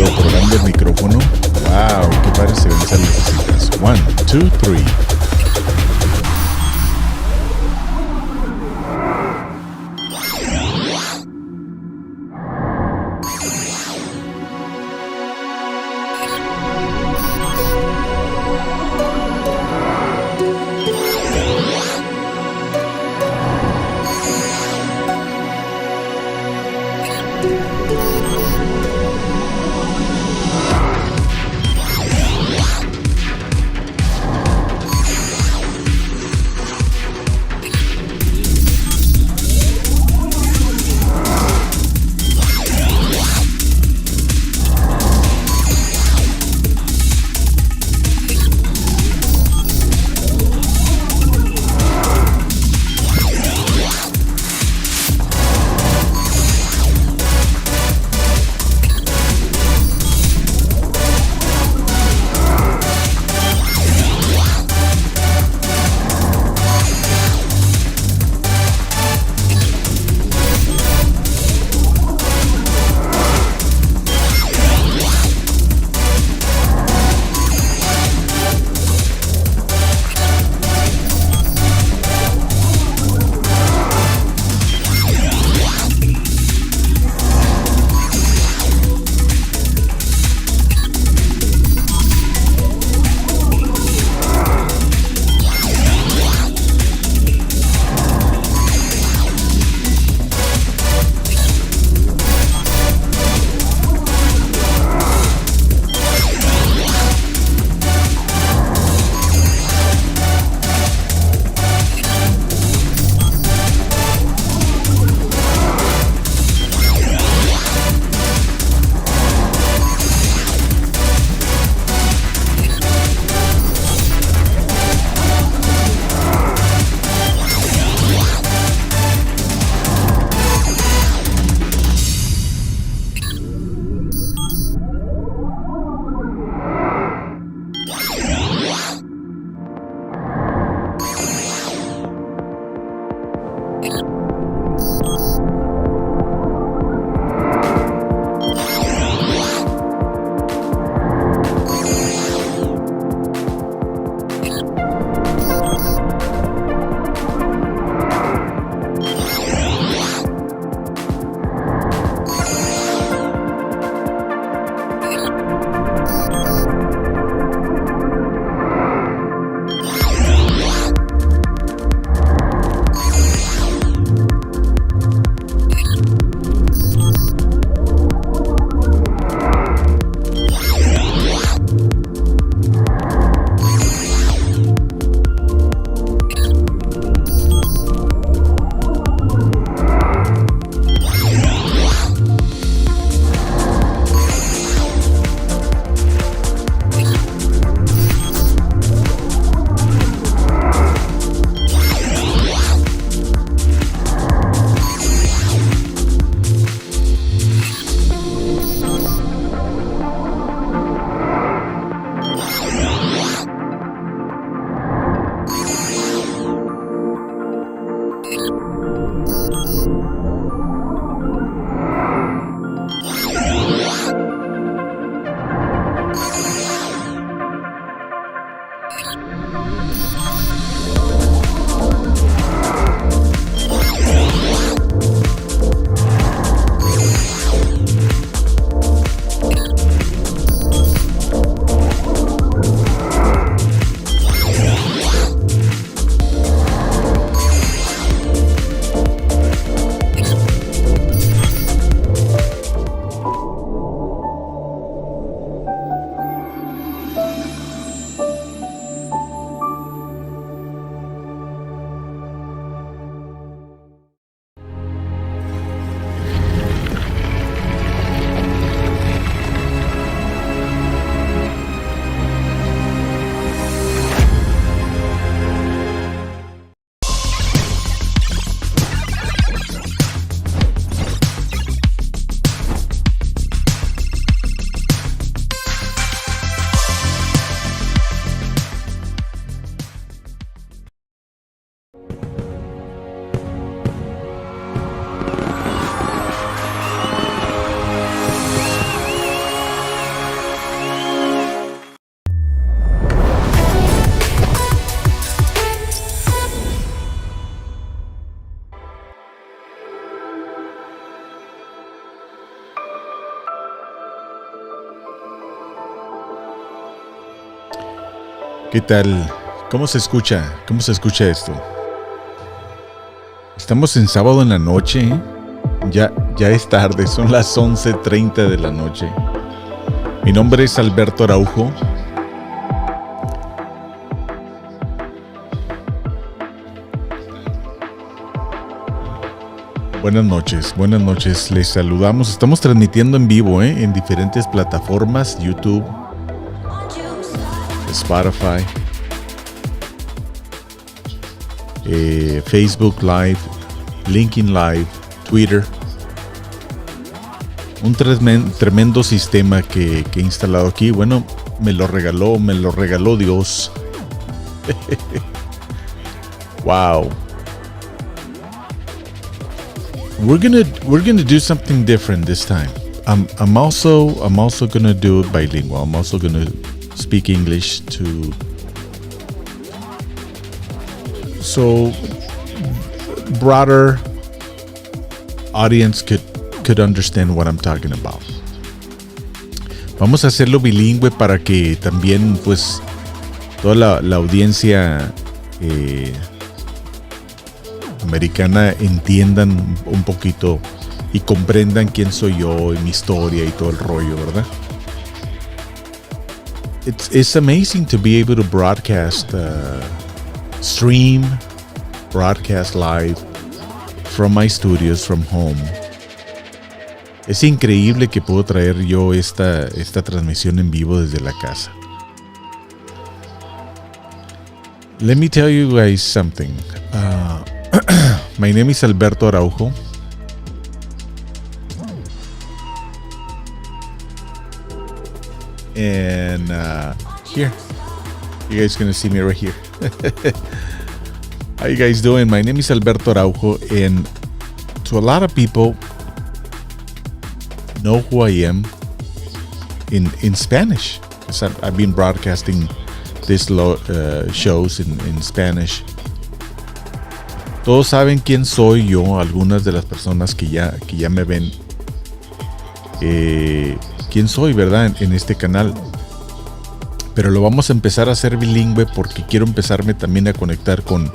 probando el micrófono. Wow, qué padre se ven esas lucecitas. 1, 2, 3. ¿Qué tal? ¿Cómo se escucha? ¿Cómo se escucha esto? Estamos en sábado en la noche, ¿eh? Ya es tarde, son las 11:30 de la noche. Mi nombre es Alberto Araujo. Buenas noches, les saludamos. Estamos transmitiendo en vivo, en diferentes plataformas, YouTube, Spotify, Facebook Live, LinkedIn Live, Twitter. Un tremendo sistema que he instalado aquí. Bueno, me lo regaló Dios. Wow. We're gonna do something different this time. I'm also gonna do it bilingual. I'm also gonna speak English so broader audience could understand what I'm talking about. Vamos a hacerlo bilingüe para que también pues toda la audiencia americana entiendan un poquito y comprendan quién soy yo y mi historia y todo el rollo, ¿verdad? It's amazing to be able to broadcast, stream, broadcast live from my studios, from home. Es increíble que puedo traer yo esta transmisión en vivo desde la casa. Let me tell you guys something. My name is Alberto Araujo. And here, you guys gonna see me right here. How you guys doing? My name is Alberto Araujo, and to a lot of people, know who I am in Spanish. I've been broadcasting these shows in Spanish. Todos saben quién soy yo. Algunas de las personas que ya me ven, quién soy, ¿verdad? En este canal. Pero lo vamos a empezar a hacer bilingüe porque quiero empezarme también a conectar con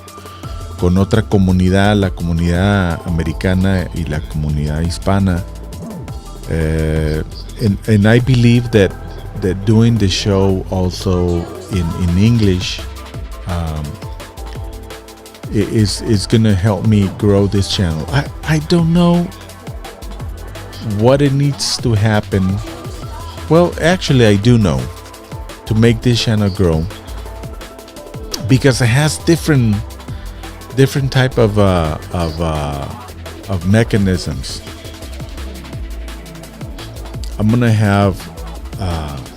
otra comunidad, la comunidad americana y la comunidad hispana. And I believe that doing the show also in English is gonna help me grow this channel. I don't know what it needs to happen. Well, actually, I do know to make this channel grow because it has different type of mechanisms. I'm gonna have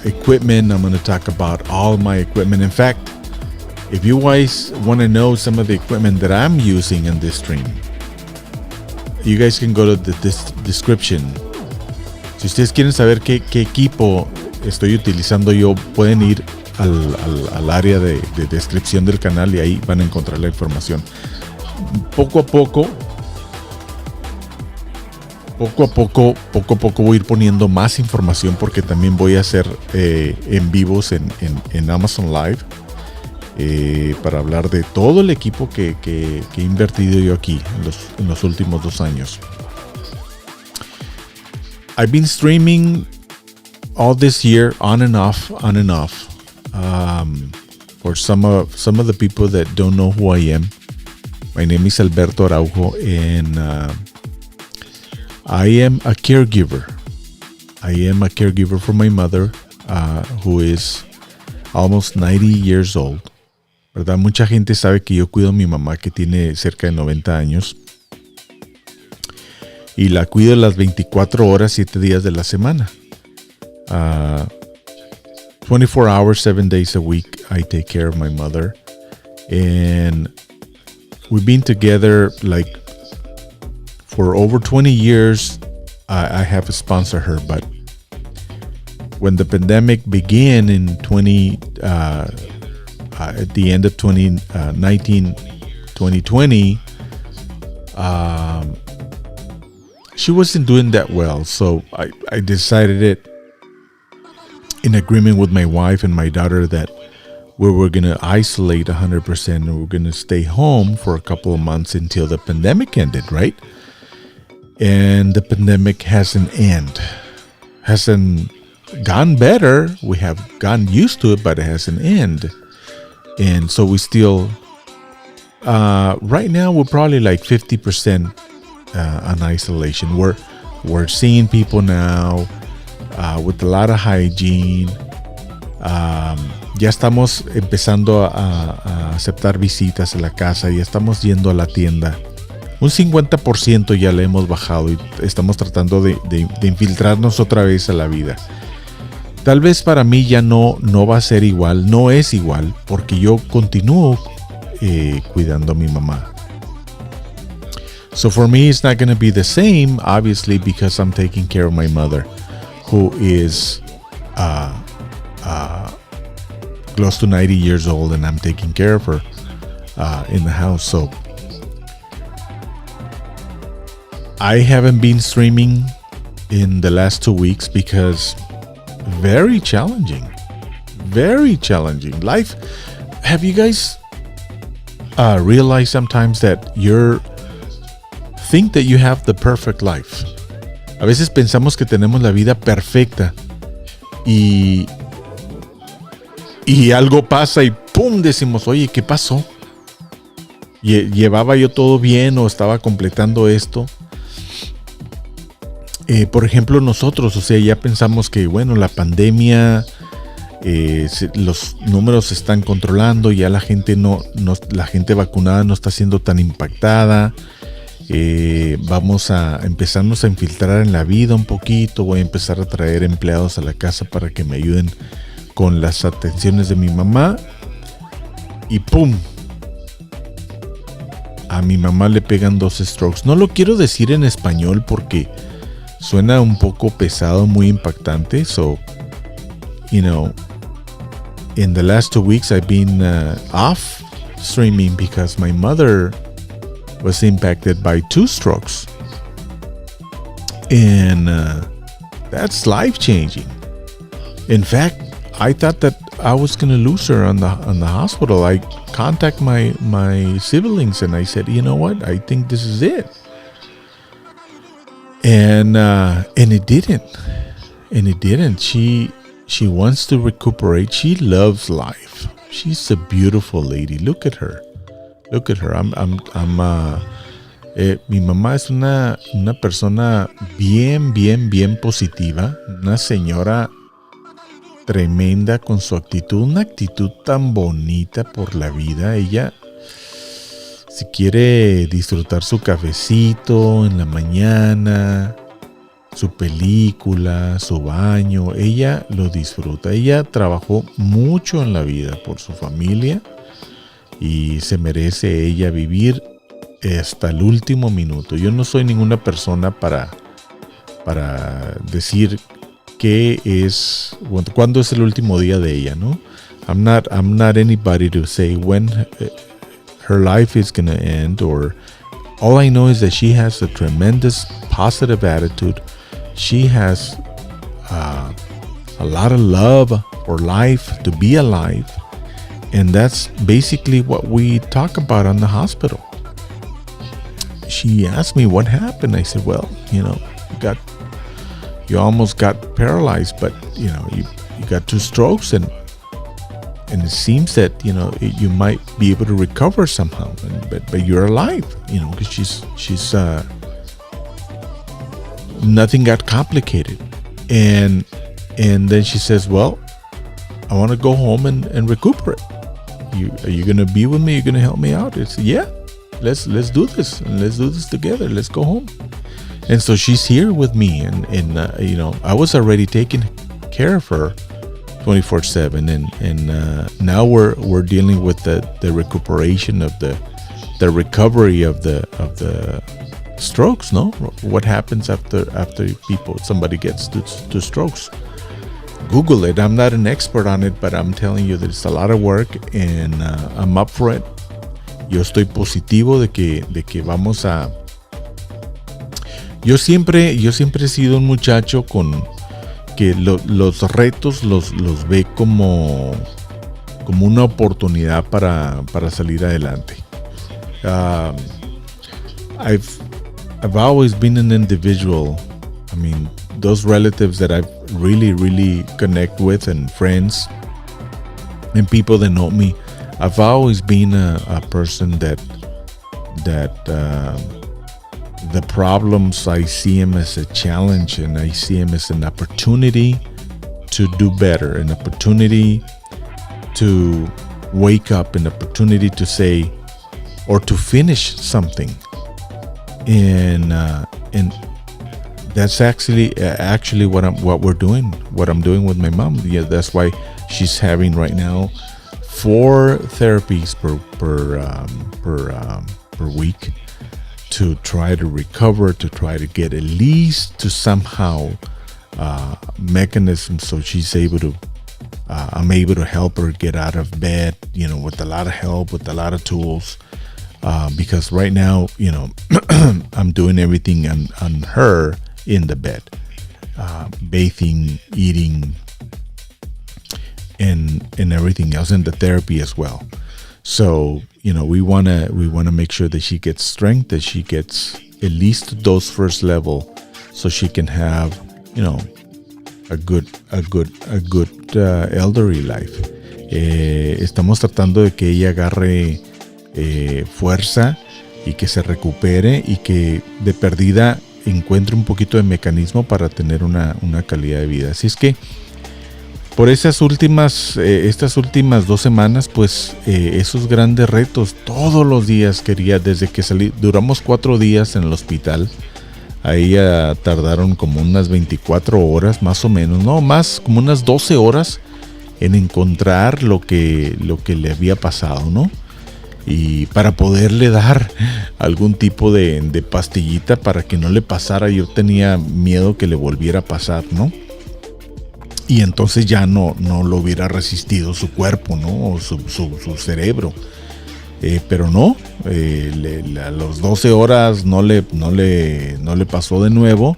equipment. I'm gonna talk about all my equipment. In fact, if you guys want to know some of the equipment that I'm using in this stream, you guys can go to the description. Si ustedes quieren saber qué equipo estoy utilizando yo, pueden ir al área de descripción del canal y ahí van a encontrar la información. Poco a poco voy a ir poniendo más información porque también voy a hacer en vivos en Amazon Live para hablar de todo el equipo que he invertido yo aquí en los últimos 2 años. I've been streaming all this year on and off. For some of the people that don't know who I am, my name is Alberto Araujo, and I am a caregiver. I am a caregiver for my mother, who is almost 90 years old. ¿Verdad? Mucha gente sabe que yo cuido a mi mamá que tiene cerca de 90 años. Y la cuido las 24 horas, 7 días de la semana. 24 hours, 7 days a week, I take care of my mother. And we've been together like for over 20 years. I have sponsored her, but when the pandemic began in at the end of 2020, she wasn't doing that well. So I decided it in agreement with my wife and my daughter that where we're going to isolate 100% and we're going to stay home for a couple of months until the pandemic ended, right? And the pandemic hasn't gone better. We have gotten used to it, but it hasn't ended. And so we still, right now, we're probably like 50% on isolation. We're seeing people now with a lot of hygiene. Ya estamos empezando a aceptar visitas a la casa, ya estamos yendo a la tienda. Un 50% ya le hemos bajado y estamos tratando de infiltrarnos otra vez a la vida. Tal vez para mí ya no va a ser igual, no es igual, porque yo continúo cuidando a mi mamá. So for me, it's not going to be the same, obviously, because I'm taking care of my mother, who is close to 90 years old, and I'm taking care of her in the house. So I haven't been streaming in the last 2 weeks because very challenging life. Have you guys realized sometimes that think that you have the perfect life? A veces pensamos que tenemos la vida perfecta y algo pasa y ¡pum! Decimos, oye, ¿qué pasó? ¿Llevaba yo todo bien o estaba completando esto? Por ejemplo, nosotros, o sea, ya pensamos que, bueno, la pandemia, los números se están controlando, ya la gente la gente vacunada no está siendo tan impactada. Vamos a empezarnos a infiltrar en la vida un poquito. Voy a empezar a traer empleados a la casa para que me ayuden con las atenciones de mi mamá. Y ¡pum! A mi mamá le pegan 2 strokes. No lo quiero decir en español porque suena un poco pesado, muy impactante. So, in the last 2 weeks I've been off streaming because my mother was impacted by 2 strokes. And that's life-changing. In fact, I thought that I was going to lose her on the hospital. I contacted my siblings and I said, you know what? I think this is it. And it didn't. And it didn't. She wants to recuperate. She loves life. She's a beautiful lady. Look at her. Look at her. Mi mamá es una persona bien positiva. Una señora tremenda con su actitud. Una actitud tan bonita por la vida. Ella, si quiere disfrutar su cafecito en la mañana, su película, su baño, ella lo disfruta. Ella trabajó mucho en la vida por su familia y se merece ella vivir hasta el último minuto. Yo no soy ninguna persona para decir cuándo es el último día de ella, ¿no? I'm not anybody to say when her life is going to end, or all I know is that she has a tremendous positive attitude. She has a lot of love for life, to be alive. And that's basically what we talk about on the hospital. She asked me what happened. I said, well, you almost got paralyzed, but you got 2 strokes, and it seems that you might be able to recover somehow, but you're alive, because she's nothing got complicated. And then she says, well, I want to go home and recuperate. Are you going to be with me? You're going to help me out? I said, yeah, let's do this, and let's do this together. Let's go home. And so she's here with me, and I was already taking care of her 24/7, and now we're dealing with the recuperation of the recovery of the strokes. No, what happens after somebody gets 2 strokes? Google it. I'm not an expert on it, but I'm telling you that it's a lot of work, and I'm up for it. Yo estoy positivo de que vamos a. Yo siempre he sido un muchacho con que los retos los ve como como una oportunidad para salir adelante. I've always been an individual. I mean, those relatives that I've really connect with, and friends and people that know me, I've always been a person that the problems, I see them as a challenge, and I see them as an opportunity to do better, an opportunity to wake up, an opportunity to say or to finish something. And that's actually what we're doing, what I'm doing with my mom. Yeah, that's why she's having right now 4 therapies per week to try to recover, to try to get at least to somehow mechanism so she's able to I'm able to help her get out of bed, with a lot of help, with a lot of tools, because right now, I'm doing everything on her in the bed, bathing, eating, and everything else, and the therapy as well. So we wanna make sure that she gets strength, that she gets at least those first level, so she can have a good elderly life. Estamos tratando de que ella agarre fuerza y que se recupere y que de perdida encuentre un poquito de mecanismo para tener una calidad de vida. Así es que por estas últimas 2 semanas, pues esos grandes retos, todos los días quería, desde que salí, duramos 4 días en el hospital. Ahí tardaron como unas 24 horas más o menos, no más, como unas 12 horas en encontrar lo que le había pasado, ¿no? Y para poderle dar algún tipo de pastillita para que no le pasara. Yo tenía miedo que le volviera a pasar, ¿no? Y entonces ya no lo hubiera resistido su cuerpo, ¿no? O su cerebro. Pero no, a las 12 horas no le pasó de nuevo,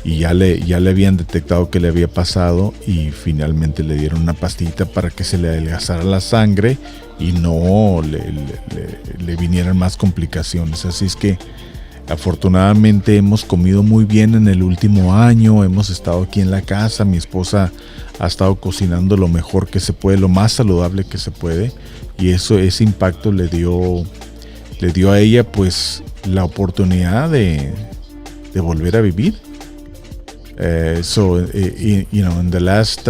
y ya le habían detectado que le había pasado, y finalmente le dieron una pastillita para que se le adelgazara la sangre y no le vinieran más complicaciones. Así es que afortunadamente hemos comido muy bien en el último año, hemos estado aquí en la casa, mi esposa ha estado cocinando lo mejor que se puede, lo más saludable que se puede, y ese impacto le dio a ella pues la oportunidad de volver a vivir. In the last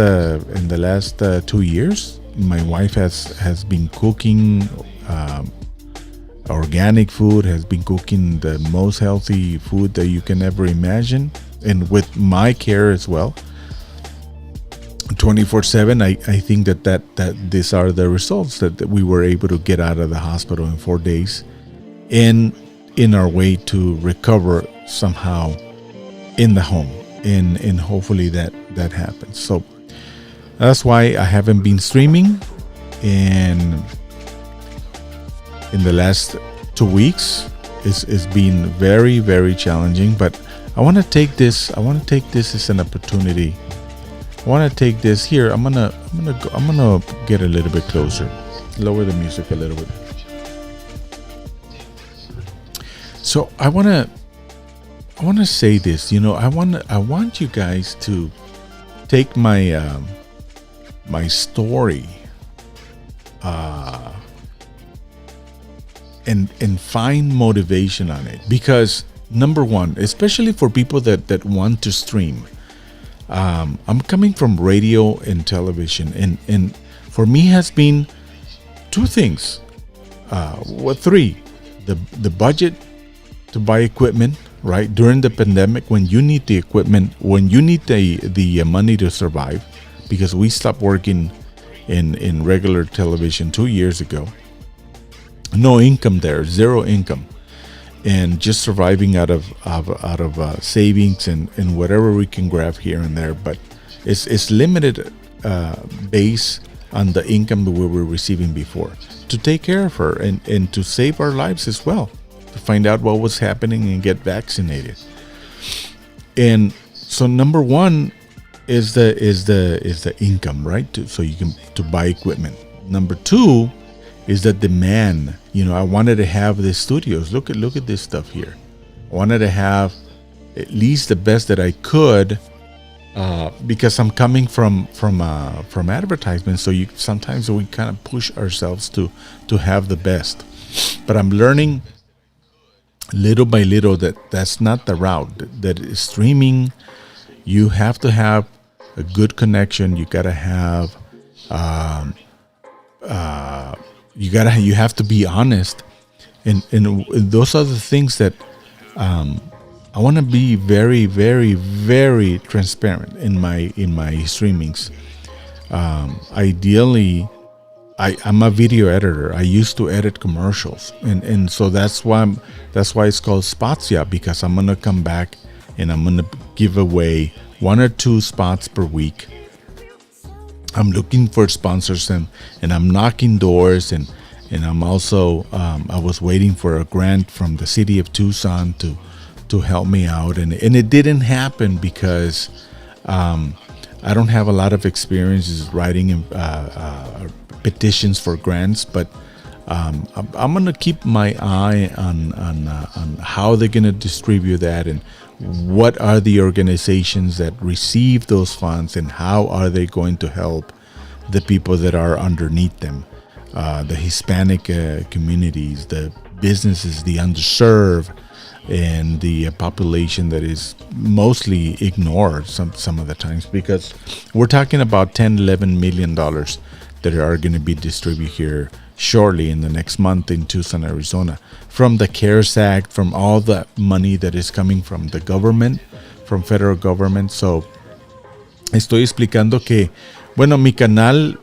2 years, my wife has been cooking organic food, has been cooking the most healthy food that you can ever imagine, and with my care as well, 24/7. I think that these are the results that we were able to get out of the hospital in 4 days, and in our way to recover somehow in the home, and hopefully that happens. So that's why I haven't been streaming in the last 2 weeks. It's been very, very challenging, but I want to take this as an opportunity. I want to take this here. I'm gonna get a little bit closer, lower the music a little bit. So I want to say this. I want you guys to take my my story and find motivation on it, because number one, especially for people that want to stream. I'm coming from radio and television, and for me has been 2 things. 3. The budget to buy equipment, right? During the pandemic, when you need the equipment, when you need the money to survive, because we stopped working in regular television 2 years ago. No income there, 0 income. And just surviving out of savings and whatever we can grab here and there, but it's limited base on the income that we were receiving before, to take care of her and to save our lives as well, to find out what was happening and get vaccinated. And so number one is the income, right? So you can to buy equipment. Number two is the demand. I wanted to have the studios. Look at this stuff here. I wanted to have at least the best that I could, because I'm coming from advertisement. So sometimes we kind of push ourselves to have the best. But I'm learning little by little that's not the route. That is streaming. You have to have a good connection. You gotta have. You have to be honest, and those are the things that I want to be very, very, very transparent in my streamings. Ideally, I'm a video editor. I used to edit commercials, and so that's why it's called SpotsYa, because I'm gonna come back and I'm gonna give away 1 or 2 spots per week. I'm looking for sponsors, and I'm knocking doors, and I'm also I was waiting for a grant from the city of Tucson to help me out, and it didn't happen because I don't have a lot of experiences writing petitions for grants, but I'm gonna keep my eye on how they're gonna distribute that, and what are the organizations that receive those funds, and how are they going to help the people that are underneath them, the Hispanic communities, the businesses, the underserved, and the population that is mostly ignored some of the times, because we're talking about $10-11 million that are going to be distributed here shortly in the next month in Tucson, Arizona, from the CARES Act, from all the money that is coming from the government, from federal government. So estoy explicando que, bueno, mi canal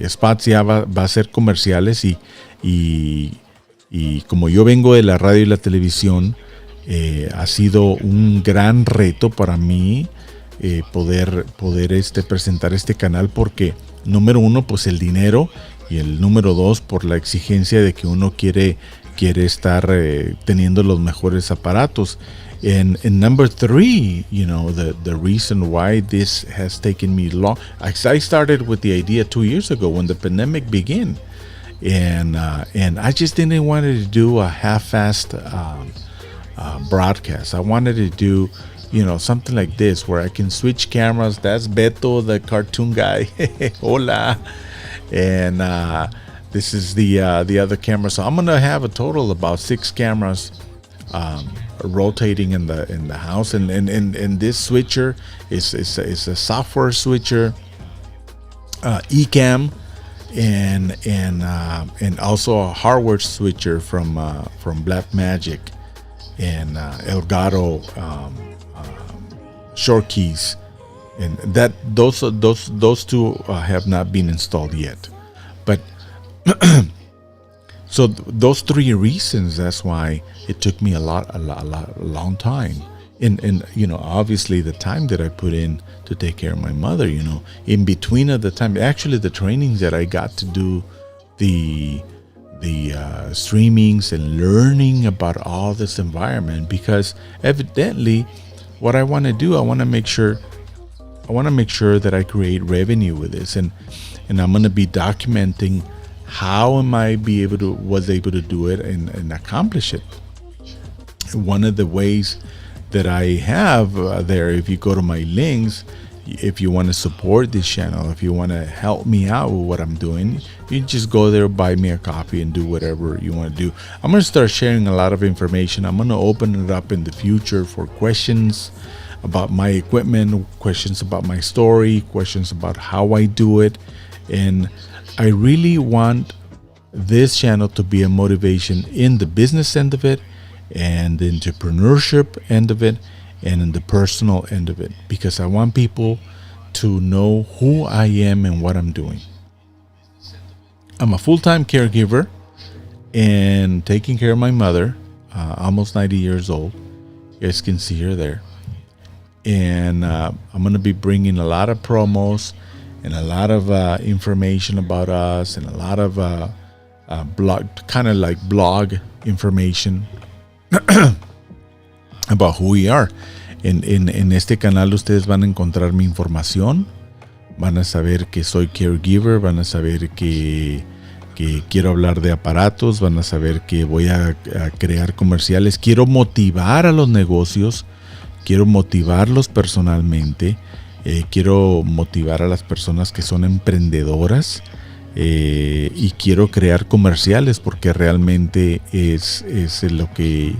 SpotsYa va a hacer comerciales, y como yo vengo de la radio y la televisión, ha sido un gran reto para mí poder presentar este canal, porque número uno, pues el dinero, y el número dos, por la exigencia de que uno quiere estar teniendo los mejores aparatos. And number three, the reason why this has taken me long, I started with the idea 2 years ago when the pandemic began, and I just didn't want to do a half-assed broadcast. I wanted to do something like this, where I can switch cameras. That's Beto, the cartoon guy. Hola. And this is the other camera. So I'm gonna have a total of about 6 cameras rotating in the house. And this switcher is a software switcher, eCam, and also a hardware switcher from Blackmagic and Elgato short keys, and that those two have not been installed yet. But so those 3 reasons, that's why it took me a long time. And obviously the time that I put in to take care of my mother, in between of the time, actually the trainings that I got to do, the streamings and learning about all this environment, because evidently what I want to do, I want to make sure that I create revenue with this, and I'm going to be documenting how am I was able to do it and accomplish it. One of the ways that I have there, if you go to my links, if you want to support this channel, if you want to help me out with what I'm doing, you just go there, buy me a copy, and do whatever you want to do. I'm going to start sharing a lot of information. I'm going to open it up in the future for questions about my equipment, questions about my story, questions about how I do it. And I really want this channel to be a motivation in the business end of it, and the entrepreneurship end of it, and in the personal end of it, because I want people to know who I am and what I'm doing. I'm a full-time caregiver and taking care of my mother, almost 90 years old. You guys can see her there. And I'm going to be bringing a lot of promos and a lot of information about us, and a lot of blog information about who we are. En este canal ustedes van a encontrar mi información, van a saber que soy caregiver, van a saber que quiero hablar de aparatos, van a saber que voy a crear comerciales. Quiero motivar a los negocios, quiero motivarlos personalmente, quiero motivar a las personas que son emprendedoras, y quiero crear comerciales porque realmente es lo que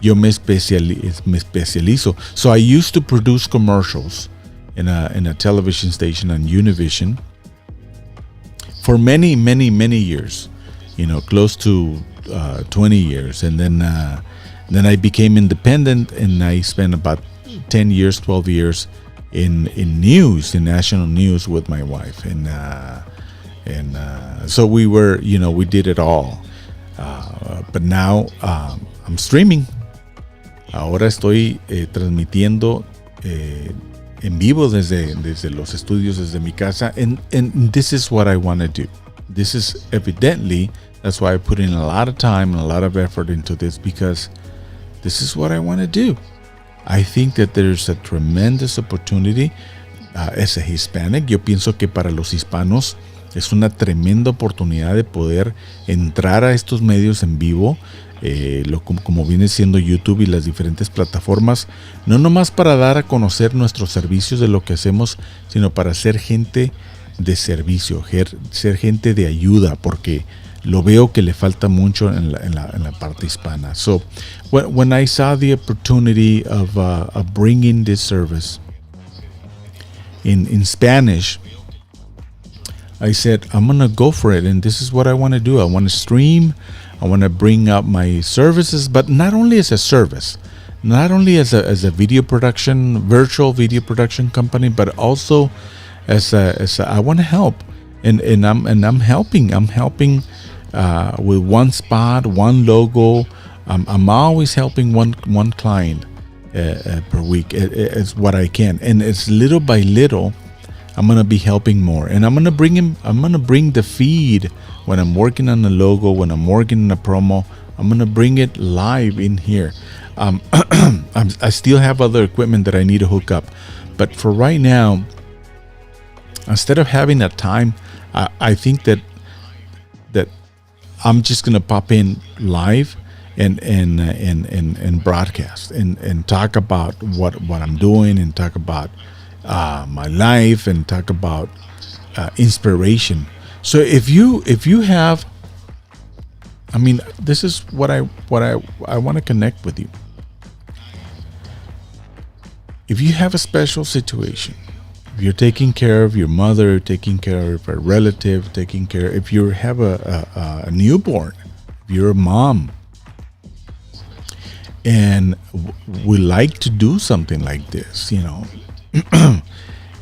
yo me especializo. So I used to produce commercials in a television station on Univision for many years, close to 20 years, and then I became independent, and I spent about 10 years, 12 years in news, in national news with my wife, and so we were, we did it all, but now I'm streaming. Ahora estoy transmitiendo en vivo desde los estudios, desde mi casa, and this is what I want to do. This is evidently, that's why I put in a lot of time and a lot of effort into this, because this is what I want to do. I think that there's a tremendous opportunity. As a Hispanic, yo pienso que para los hispanos es una tremenda oportunidad de poder entrar a estos medios en vivo, como viene siendo YouTube y las diferentes plataformas, no nomás para dar a conocer nuestros servicios de lo que hacemos, sino para ser gente de servicio, ser gente de ayuda, porque lo veo que le falta mucho en la parte hispana. So when I saw the opportunity of bringing this service in Spanish, I said, I'm going to go for it, and this is what I want to do. I want to stream. I want to bring up my services, but not only as a service, not only as a video production, virtual video production company, but also as I want to help, and I'm helping. I'm helping with one spot, one logo. I'm always helping one client per week. It's what I can, and it's little by little. I'm gonna be helping more, and I'm gonna bring the feed when I'm working on a logo, when I'm working on a promo. I'm gonna bring it live in here. I still have other equipment that I need to hook up, but for right now, instead of having that time, I think that I'm just gonna pop in live and broadcast and talk about what I'm doing, and talk about my life, and talk about inspiration. So if you have, I mean, this is what I want to connect with you. If you have a special situation, if you're taking care of your mother, taking care of a relative, if you have a newborn, if you're a mom, and would like to do something like this,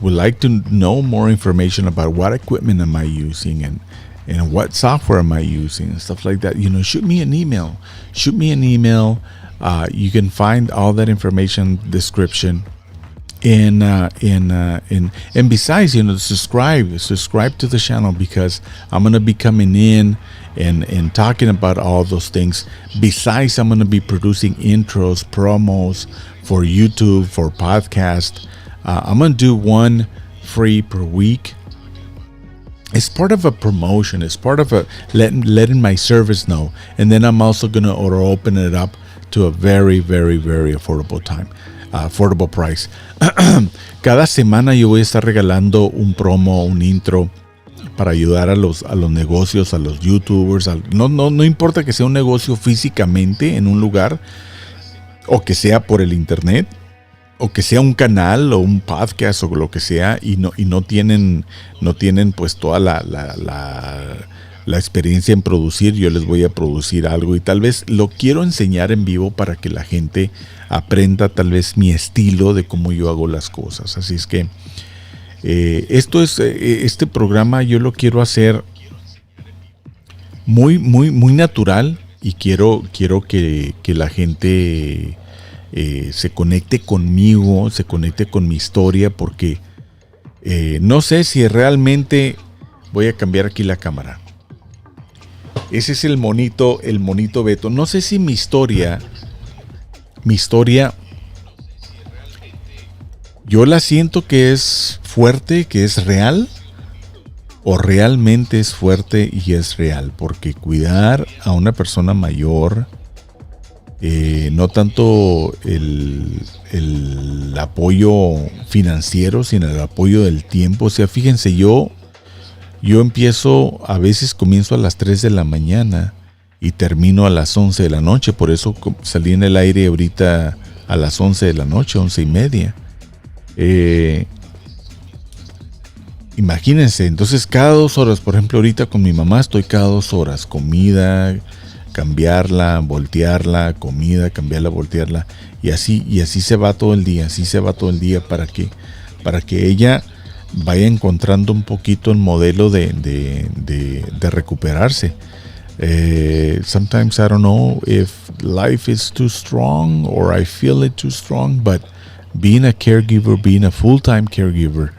would like to know more information about what equipment am I using, and what software am I using, and stuff like that, shoot me an email. You can find all that information description. And besides, subscribe to the channel, because I'm going to be coming in and talking about all those things. Besides, I'm going to be producing intros, promos for YouTube, for podcast. I'm going to do one free per week. It's part of a promotion. It's part of a letting my service know. And then I'm also going to open it up to a very, very, very affordable price. Cada semana yo voy a estar regalando un promo, un intro, para ayudar a los negocios, a los YouTubers. No importa que sea un negocio físicamente en un lugar, o que sea por el internet, o que sea un canal o un podcast o lo que sea, y no tienen pues toda la experiencia en producir. Yo les voy a producir algo, y tal vez lo quiero enseñar en vivo para que la gente aprenda tal vez mi estilo de cómo yo hago las cosas. Así es que este programa yo lo quiero hacer muy, muy, muy natural, y quiero que la gente se conecte conmigo, se conecte con mi historia, porque no sé si realmente voy a cambiar aquí la cámara. Ese es el monito Beto. No sé si mi historia Yo la siento que es fuerte, que es real, o realmente es fuerte y es real, porque cuidar a una persona mayor, no tanto el apoyo financiero, sino el apoyo del tiempo. O sea, fíjense, yo a veces comienzo a las 3 de la mañana y termino a las 11 de la noche. Por eso salí en el aire ahorita a las 11 de la noche, 11:30. Imagínense, entonces cada 2 horas, por ejemplo, ahorita con mi mamá estoy cada 2 horas, comida, cambiarla, voltearla, comida, cambiarla, voltearla, y así se va todo el día, para que ella vaya encontrando un poquito el modelo de recuperarse. Sometimes I don't know if life is too strong or I feel it too strong, but being a caregiver, being a full-time caregiver,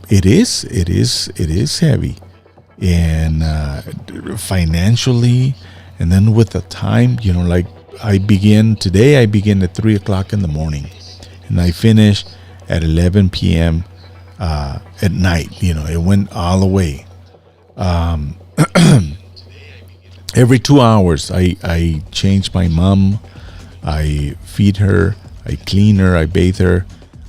it is heavy, and financially, and then with the time, like I begin at 3 o'clock in the morning, and I finish at 11 p.m. At night. It went all the way. Every 2 hours, I change my mom, I feed her, I clean her, I bathe her,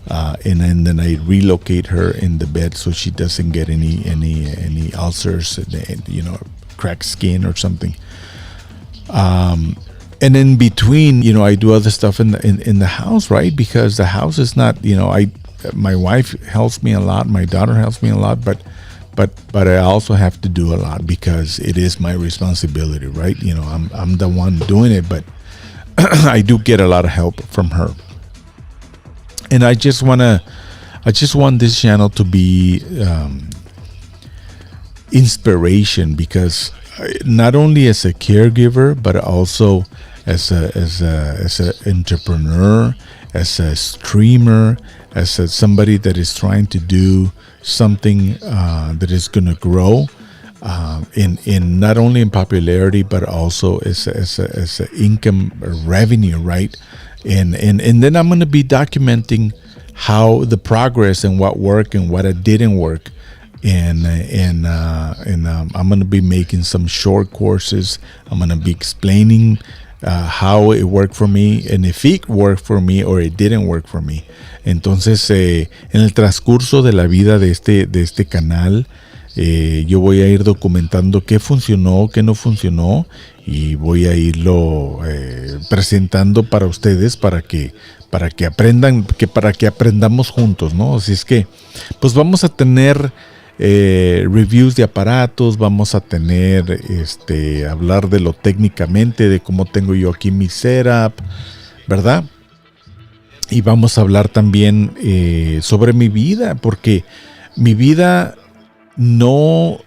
and then I relocate her in the bed so she doesn't get any ulcers, cracked skin or something. And in between, I do other stuff in the house, right? Because the house is not, my wife helps me a lot, my daughter helps me a lot, but I also have to do a lot because it is my responsibility, right? I'm the one doing it, but I do get a lot of help from her. And I just want this channel to be inspiration, because not only as a caregiver, but also as a entrepreneur, as a streamer, as somebody that is trying to do something that is going to grow in not only in popularity, but also as a income revenue, right? And then I'm going to be documenting how the progress and what worked and what didn't work. And I'm going to be making some short courses. I'm going to be explaining how it worked for me, and if it worked for me or it didn't work for me. Entonces, en el transcurso de la vida de este canal, yo voy a ir documentando qué funcionó, qué no funcionó, y voy a irlo presentando para ustedes para que aprendan, para que aprendamos juntos, ¿no? Así es que, pues vamos a tener reviews de aparatos, vamos a tener hablar de lo técnicamente, de cómo tengo yo aquí mi setup, ¿verdad? Y vamos a hablar también sobre mi vida, porque mi vida no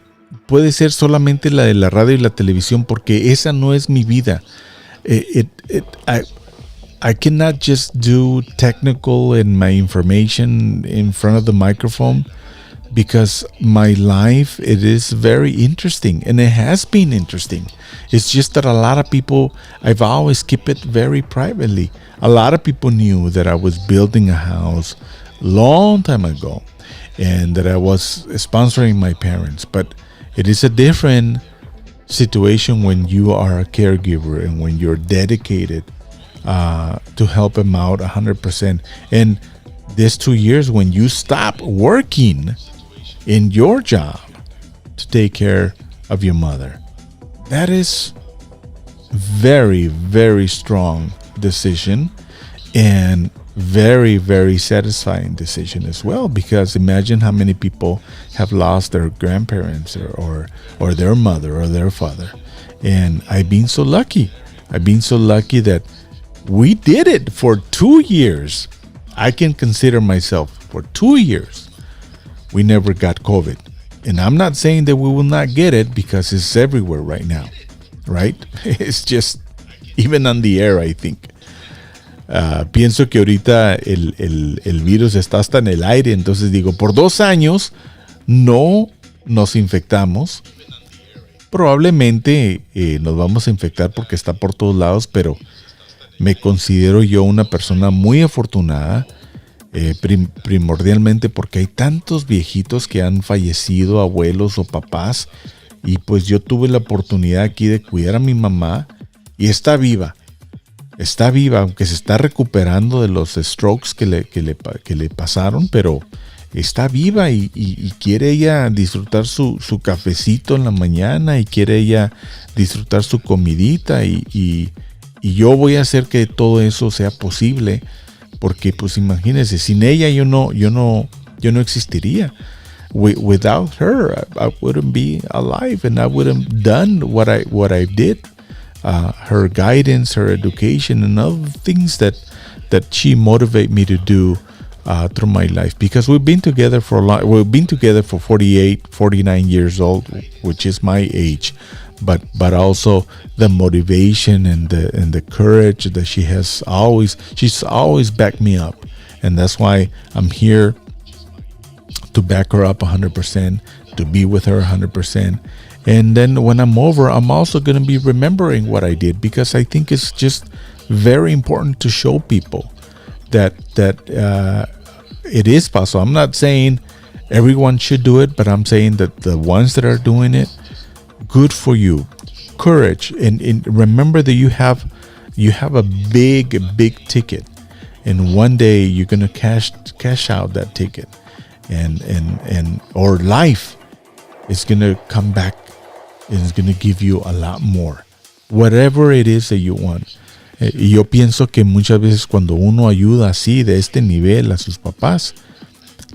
puede ser solamente la de la radio y la televisión, porque esa no es mi vida. I cannot just do technical and my information in front of the microphone, because my life, it is very interesting, and it has been interesting. It's just that a lot of people, I've always kept it very privately. A lot of people knew that I was building a house long time ago, and that I was sponsoring my parents. But it is a different situation when you are a caregiver and when you're dedicated to help them out 100%. And these 2 years, when you stop working in your job to take care of your mother, that is very, very strong decision, and very, very satisfying decision as well, because imagine how many people have lost their grandparents or their mother or their father. And I've been so lucky that we did it for 2 years. I can consider myself, for 2 years we never got COVID. And I'm not saying that we will not get it, because it's everywhere right now, right? It's just even on the air, I think. Pienso que ahorita el virus está hasta en el aire. Entonces digo, por 2 años no nos infectamos. Probablemente nos vamos a infectar porque está por todos lados, pero me considero yo una persona muy afortunada primordialmente porque hay tantos viejitos que han fallecido, abuelos o papás, y pues yo tuve la oportunidad aquí de cuidar a mi mamá y está viva, aunque se está recuperando de los strokes que le pasaron, pero está viva y quiere ella disfrutar su cafecito en la mañana y quiere ella disfrutar su comidita y yo voy a hacer que todo eso sea posible, porque pues imagínense, sin ella yo no existiría. Without her, I wouldn't be alive and I wouldn't have done what I did. Her guidance, her education, and other things that she motivated me to do through my life, because we've been together for a lot. We've been together for 48, 49 years old, which is my age, but also the motivation and the courage that she's always backed me up, and that's why I'm here to back her up 100%, to be with her 100%. And then when I'm over, I'm also going to be remembering what I did, because I think it's just very important to show people that it is possible. I'm not saying everyone should do it, but I'm saying that the ones that are doing it, good for you. Courage, and remember that you have a big ticket, and one day you're going to cash out that ticket, and or life is going to come back and it's going to give you a lot more, whatever it is that you want. Y yo pienso que muchas veces cuando uno ayuda así de este nivel a sus papás,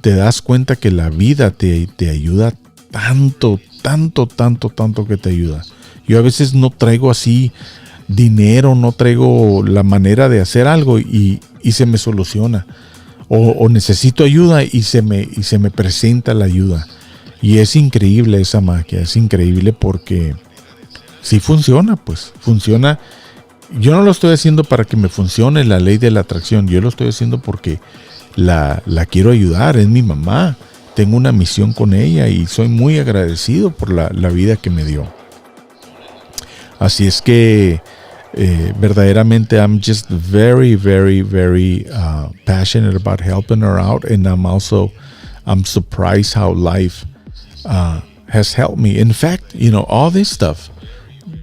te das cuenta que la vida te ayuda tanto que te ayuda. Yo a veces no traigo así dinero, no traigo la manera de hacer algo y se me soluciona, o necesito ayuda y se me presenta la ayuda. Y es increíble esa magia, es increíble porque sí funciona, pues funciona. Yo no lo estoy haciendo para que me funcione la ley de la atracción, yo lo estoy haciendo porque la quiero ayudar, es mi mamá, tengo una misión con ella y soy muy agradecido por la vida que me dio. Así es que verdaderamente I'm just very passionate about helping her out, and I'm surprised how life has helped me. In fact, all this stuff,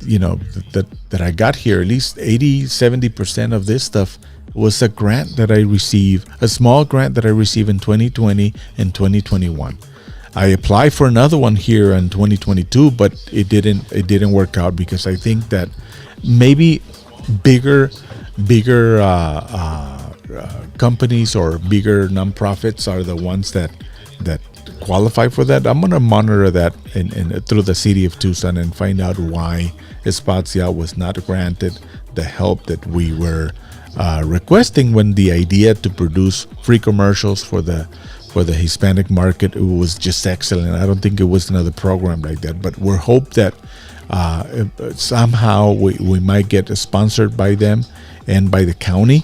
that I got here, at least 80-70% of this stuff was a grant that I received, a small grant that I received in 2020 and 2021. I applied for another one here in 2022, but it didn't work out, because I think that maybe bigger companies or bigger nonprofits are the ones that qualify for that. I'm going to monitor that through the city of Tucson and find out why SpotsYa was not granted the help that we were requesting, when the idea to produce free commercials for the Hispanic market, it was just excellent. I don't think it was another program like that, but we're hope that somehow we might get sponsored by them and by the county.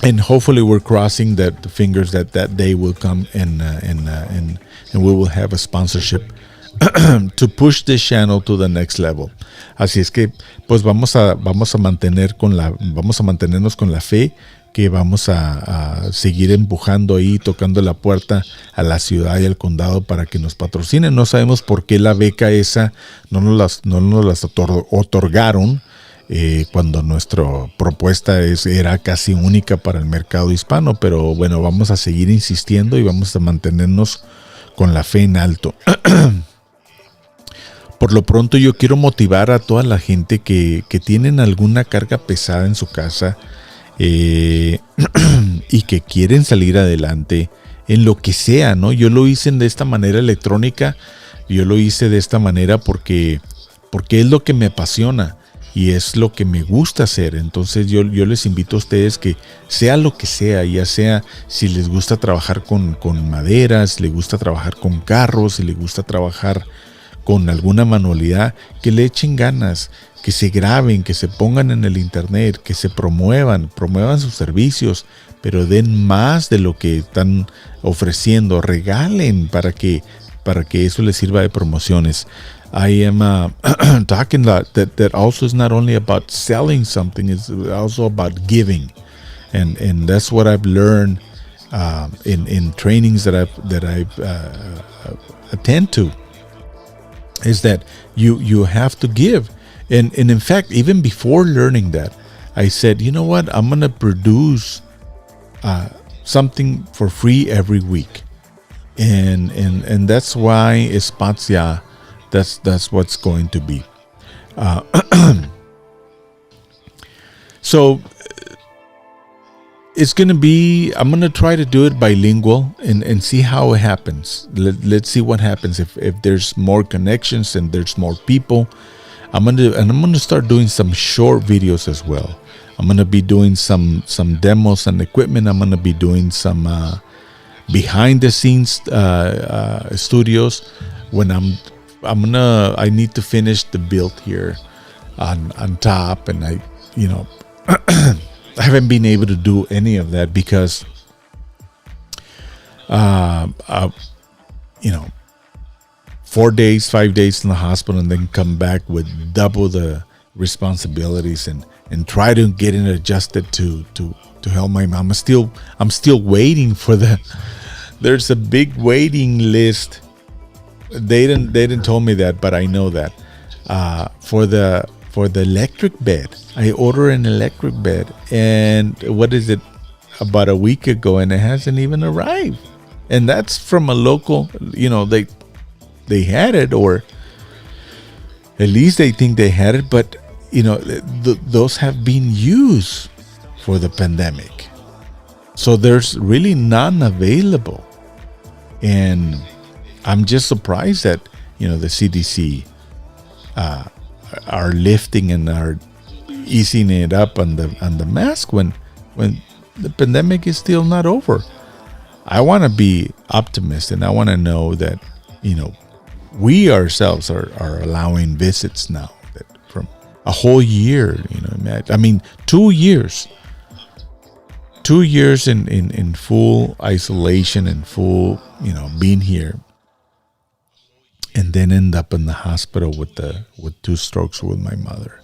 And hopefully we're crossing the fingers that day will come and we will have a sponsorship to push this channel to the next level. Así es que pues vamos a mantenernos con la fe, que vamos a seguir empujando ahí, tocando la puerta a la ciudad y al condado para que nos patrocinen. No sabemos por qué la beca esa no nos las otorgaron, cuando nuestra propuesta era casi única para el mercado hispano, pero bueno, vamos a seguir insistiendo y vamos a mantenernos con la fe en alto. Por lo pronto yo quiero motivar a toda la gente que tienen alguna carga pesada en su casa, y que quieren salir adelante en lo que sea, ¿no? Yo lo hice de esta manera electrónica, yo lo hice de esta manera porque es lo que me apasiona y es lo que me gusta hacer. Entonces yo les invito a ustedes que sea lo que sea, ya sea si les gusta trabajar con madera, si les gusta trabajar con carros, si les gusta trabajar con alguna manualidad, que le echen ganas, que se graben, que se pongan en el internet, que se promuevan sus servicios, pero den más de lo que están ofreciendo, regalen para que eso les sirva de promociones. I am talking that also is not only about selling something, it's also about giving, and that's what I've learned in trainings that I've attend to, is that you have to give. And in fact, even before learning that, I said, you know what, I'm gonna produce something for free every week, and that's why SpotsYa, that's what's going to be. So it's gonna be, I'm gonna try to do it bilingual and see how it happens. Let's see what happens if there's more connections and there's more people. I'm gonna start doing some short videos as well. I'm gonna be doing some demos and equipment. I'm gonna be doing some behind the scenes studios when I need to finish the build here on top, and I haven't been able to do any of that because 4 days, 5 days in the hospital, and then come back with double the responsibilities and try to get it adjusted to help my mom. I'm still waiting for there's a big waiting list. They didn't tell me that, but I know that for the electric bed. I ordered an electric bed, and what is it, about a week ago, and it hasn't even arrived. And that's from a local, they had it, or at least they think they had it, but those have been used for the pandemic, so there's really none available. And I'm just surprised that the CDC are lifting and are easing it up on the mask when the pandemic is still not over. I want to be optimistic, and I want to know that we ourselves are allowing visits now that from a whole year. 2 years. 2 years in full isolation and full being here, and then end up in the hospital with 2 strokes with my mother.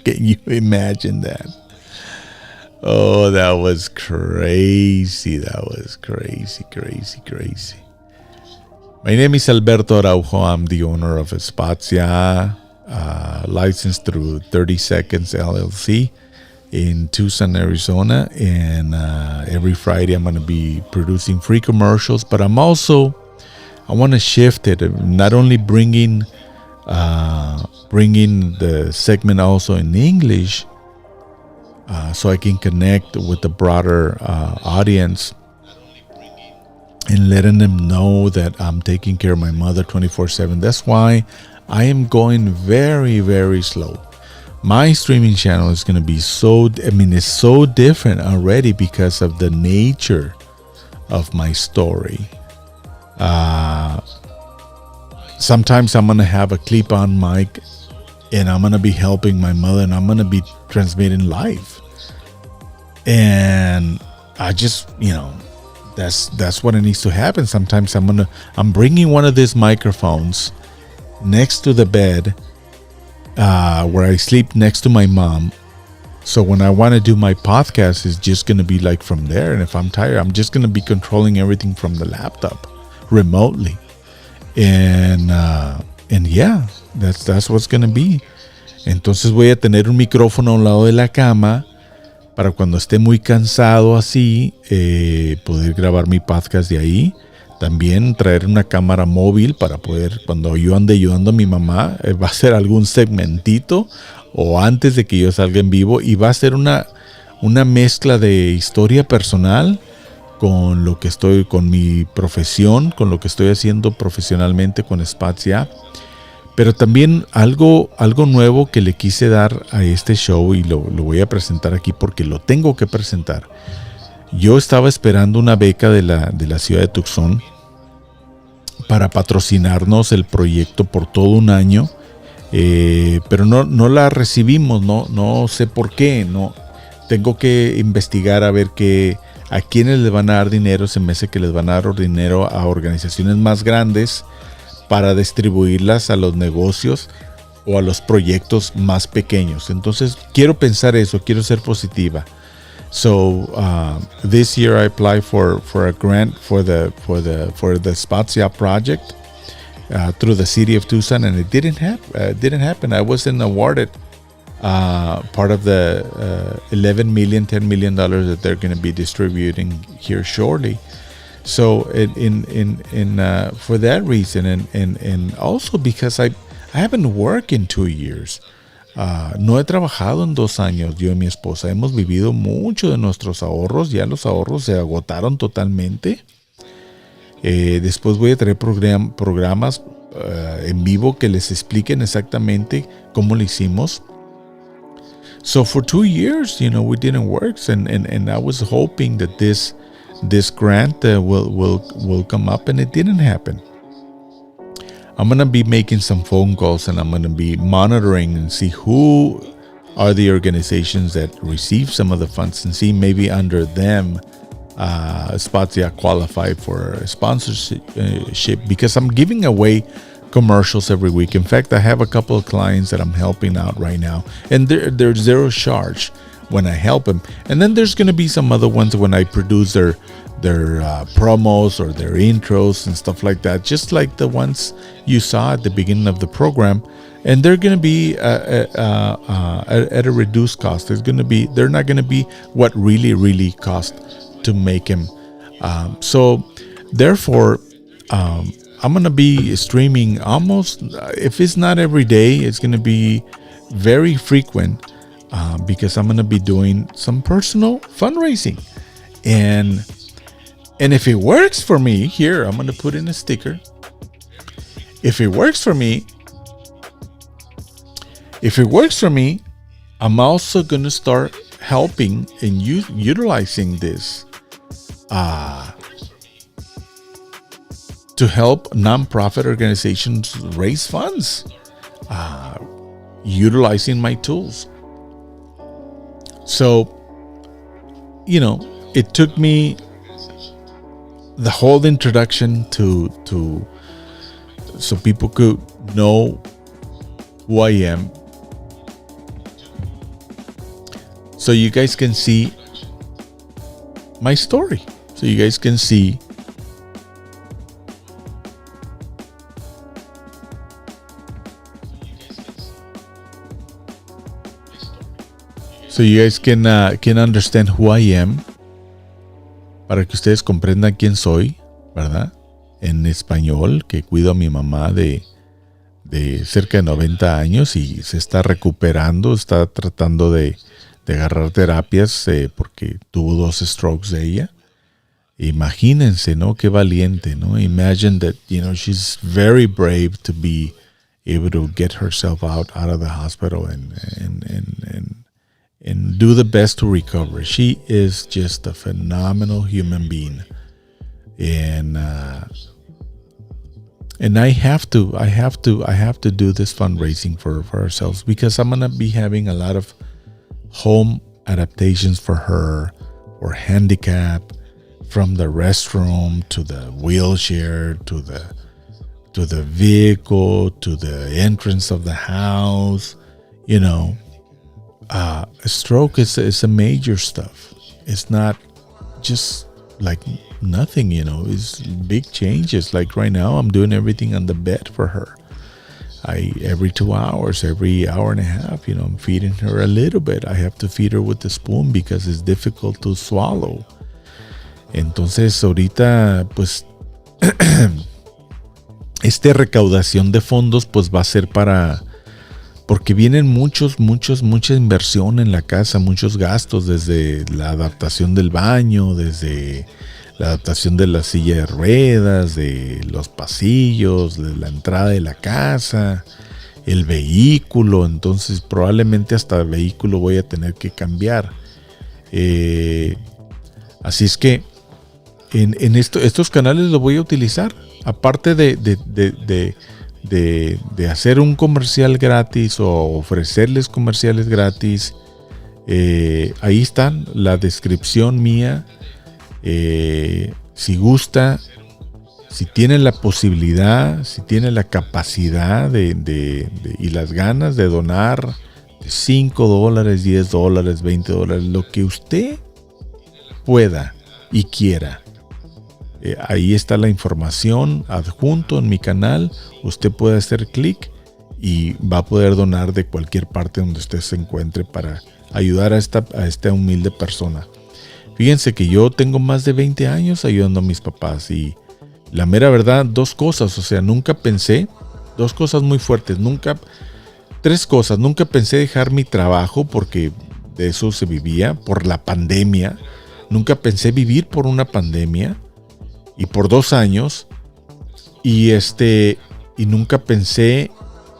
Can you imagine that? Oh, that was crazy. That was crazy. My name is Alberto Araujo. I'm the owner of SpotsYa, licensed through 30 Seconds LLC in Tucson, Arizona. And every Friday I'm going to be producing free commercials, but I want to shift it, not only bringing the segment also in English, so I can connect with the broader audience and letting them know that I'm taking care of my mother 24/7. That's why I am going very, very slow. My streaming channel is going to be it's so different already because of the nature of my story. Sometimes I'm going to have a clip-on mic, and I'm going to be helping my mother, and I'm going to be transmitting live. And I just, that's what it needs to happen. Sometimes I'm bringing one of these microphones next to the bed where I sleep next to my mom. So when I want to do my podcast, it's just going to be like from there. And if I'm tired, I'm just going to be controlling everything from the laptop remotely. And yeah, that's what's going to be. Entonces voy a tener un micrófono a un lado de la cama para cuando esté muy cansado así, poder grabar mi podcast de ahí. También traer una cámara móvil para poder, cuando yo ande ayudando a mi mamá, va a ser algún segmentito o antes de que yo salga en vivo, y va a ser una mezcla de historia personal con lo que con mi profesión, con lo que estoy haciendo profesionalmente con SpotsYa. Pero también algo nuevo que le quise dar a este show, y lo voy a presentar aquí porque lo tengo que presentar. Yo estaba esperando una beca de la ciudad de Tucson para patrocinarnos el proyecto por todo un año, pero no la recibimos, no sé por qué. No, tengo que investigar a ver a quiénes les van a dar dinero. Se me hace que les van a dar dinero a organizaciones más grandes para distribuirlas a los negocios o a los proyectos más pequeños. Entonces quiero pensar eso, quiero ser positiva. So this year I applied for a grant for the SpotsYa project through the city of Tucson, and it didn't happen. I wasn't awarded part of the $11 million, $10 million that they're going to be distributing here shortly. So for that reason, and also because I haven't worked in 2 years. No he trabajado en 2 años. Yo y mi esposa hemos vivido mucho de nuestros ahorros. Ya los ahorros se agotaron totalmente. Después voy a traer programas en vivo que les expliquen exactamente cómo lo hicimos. So for 2 years, we didn't work, and I was hoping that this grant will come up, and it didn't happen. I'm going to be making some phone calls, and I'm going to be monitoring and see who are the organizations that receive some of the funds, and see maybe under them SpotsYa qualify for a sponsorship, because I'm giving away commercials every week. In fact, I have a couple of clients that I'm helping out right now, and they're zero charge when I help them. And then there's going to be some other ones when I produce their promos or their intros and stuff like that, just like the ones you saw at the beginning of the program. And they're going to be at a reduced cost. They're not going to be what really cost to make them. So therefore, I'm going to be streaming almost, if it's not every day, it's going to be very frequent, because I'm going to be doing some personal fundraising. And if it works for me, here, I'm going to put in a sticker. If it works for me, I'm also going to start helping and utilizing this to help nonprofit organizations raise funds, utilizing my tools. So, it took me the whole introduction to so people could know who I am, so you guys can see my story, so you guys can see can understand who I am, para que ustedes comprendan quién soy, ¿verdad? En español, que cuido a mi mamá de cerca de 90 años y se está recuperando, está tratando de agarrar terapias porque tuvo 2 strokes de ella. Imagínense, ¿no? Qué valiente, ¿no? Imagine that, she's very brave to be able to get herself out of the hospital and do the best to recover. She is just a phenomenal human being, and I have to do this fundraising for ourselves, because I'm gonna be having a lot of home adaptations for her, or handicap, from the restroom to the wheelchair to the vehicle to the entrance of the house. A stroke is a major stuff. It's not just like nothing, it's big changes. Like right now, I'm doing everything on the bed for her. Every 2 hours, every hour and a half, I'm feeding her a little bit. I have to feed her with the spoon because it's difficult to swallow. Entonces ahorita pues recaudación de fondos pues va a ser porque vienen mucha inversión en la casa, muchos gastos, desde la adaptación del baño, desde la adaptación de la silla de ruedas, de los pasillos, de la entrada de la casa, el vehículo. Entonces probablemente hasta el vehículo voy a tener que cambiar. Así es que en estos canales los voy a utilizar, aparte de hacer un comercial gratis o ofrecerles comerciales gratis. Ahí están, la descripción mía. Si gusta, si tienen la posibilidad, si tienen la capacidad y las ganas de donar $5, $10, $20, lo que usted pueda y quiera. Ahí está la información adjunto en mi canal. Usted puede hacer clic y va a poder donar de cualquier parte donde usted se encuentre para ayudar a esta humilde persona. Fíjense que yo tengo más de 20 años ayudando a mis papás y la mera verdad, dos cosas, o sea, nunca pensé, dos cosas muy fuertes, tres cosas, nunca pensé dejar mi trabajo porque de eso se vivía, por la pandemia, nunca pensé vivir por una pandemia y por 2 años y nunca pensé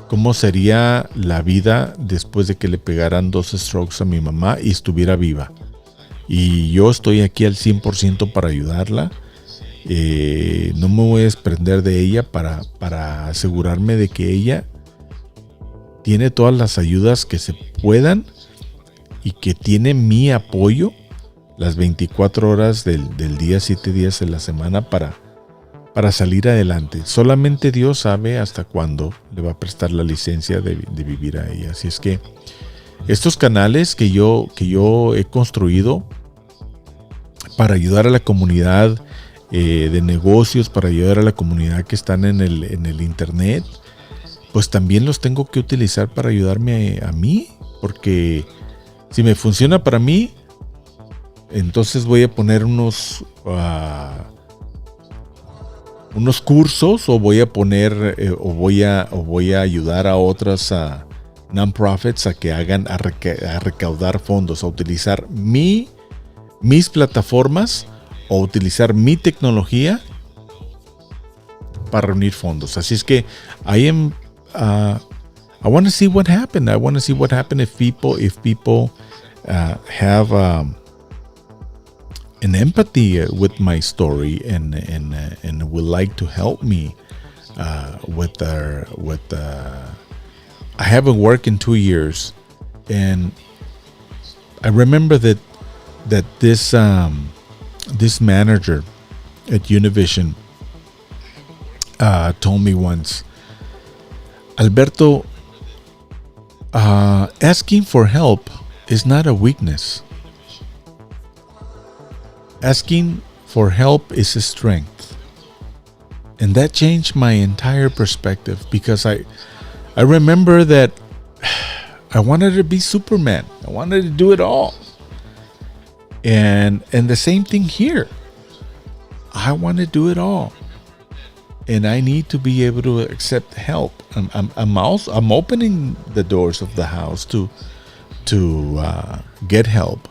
cómo sería la vida después de que le pegaran 2 strokes a mi mamá y estuviera viva. Y yo estoy aquí al 100% para ayudarla. No me voy a desprender de ella para asegurarme de que ella tiene todas las ayudas que se puedan y que tiene mi apoyo las 24 horas del día, 7 días de la semana para salir adelante. Solamente Dios sabe hasta cuándo le va a prestar la licencia de vivir a ella. Así es que estos canales que yo he construido para ayudar a la comunidad de negocios, para ayudar a la comunidad que están en el internet, pues también los tengo que utilizar para ayudarme a mí, porque si me funciona para mí, entonces voy a poner unos cursos o voy a poner o voy a ayudar a otras non-profits a que hagan a recaudar fondos, a utilizar mis plataformas o utilizar mi tecnología para reunir fondos. Así es que I want to see what happened. I want to see what happened if people have an empathy with my story and would like to help me with I haven't worked in 2 years, and I remember that this manager at Univision told me once, Alberto, asking for help is not a weakness. Asking for help is a strength. And that changed my entire perspective, because I remember that I wanted to be Superman. I wanted to do it all. And the same thing here. I want to do it all. And I need to be able to accept help. I'm opening the doors of the house to get help.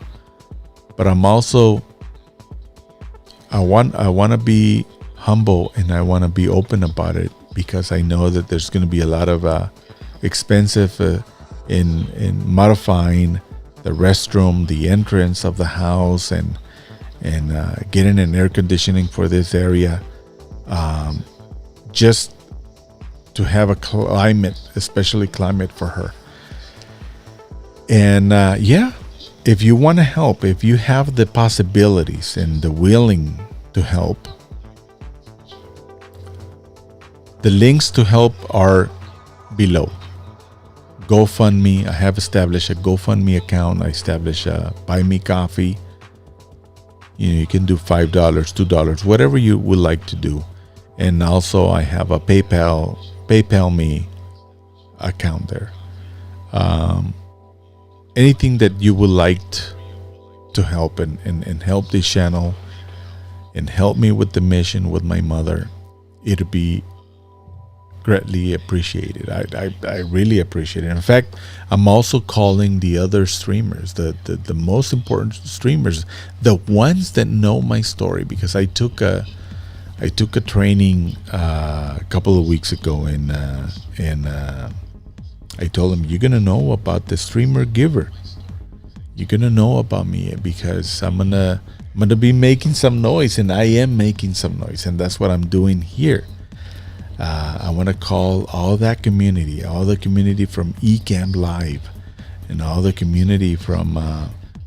But I'm also I want to be humble, and I want to be open about it, because I know that there's going to be a lot of expensive in modifying the restroom, the entrance of the house, and getting an air conditioning for this area, just to have a climate, especially climate for her. And if you want to help, if you have the possibilities and the willing to help, the links to help are below. GoFundMe, I have established a GoFundMe account. I established a Buy Me Coffee. You can do $5, $2, whatever you would like to do. And also I have a PayPal Me account there. Anything that you would like to help and help this channel and help me with the mission with my mother, it'd be greatly appreciated. I really appreciate it. In fact, I'm also calling the other streamers, the most important streamers, the ones that know my story, because I took a training a couple of weeks ago, and I told them, you're gonna know about the streamer giver. You're gonna know about me, because I'm gonna be making some noise, and I am making some noise, and that's what I'm doing here. I want to call all that community, all the community from eCamp Live, and all the community from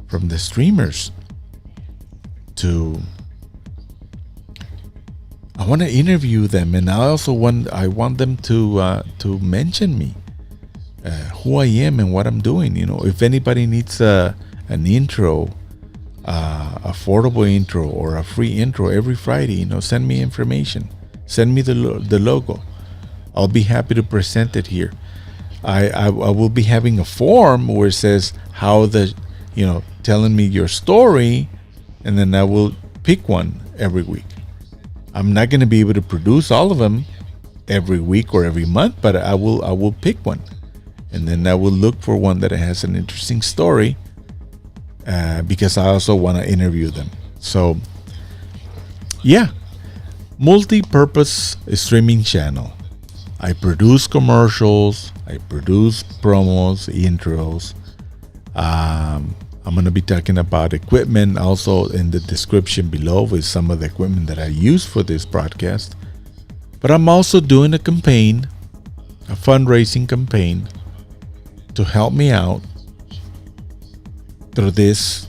the streamers to. I want to interview them, and I want them to mention me, who I am and what I'm doing. You know, if anybody needs an intro affordable intro or a free intro every Friday, send me information. Send me the logo. I'll be happy to present it here. I will be having a form where it says how telling me your story, and then I will pick one every week. I'm not going to be able to produce all of them every week or every month, but I will pick one, and then I will look for one that has an interesting story, because I also want to interview them. So yeah, multi-purpose streaming channel. I produce commercials, I produce promos, intros. I'm going to be talking about equipment also in the description below with some of the equipment that I use for this broadcast. But I'm also doing a campaign, a fundraising campaign, to help me out through this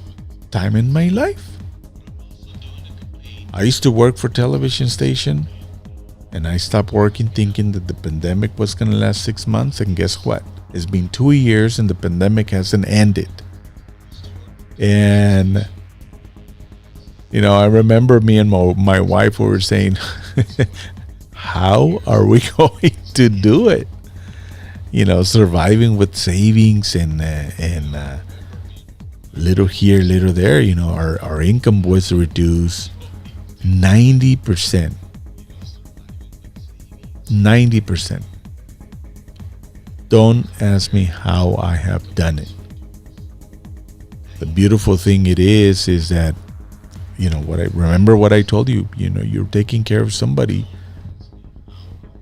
time in my life. I used to work for a television station, and I stopped working thinking that the pandemic was going to last 6 months. And guess what? It's been 2 years and the pandemic hasn't ended. And, I remember me and my wife were saying, how are we going to do it? Surviving with savings and little here, little there. Our income was reduced 90%. 90%. Don't ask me how I have done it. The beautiful thing is that, what I told you, you're taking care of somebody.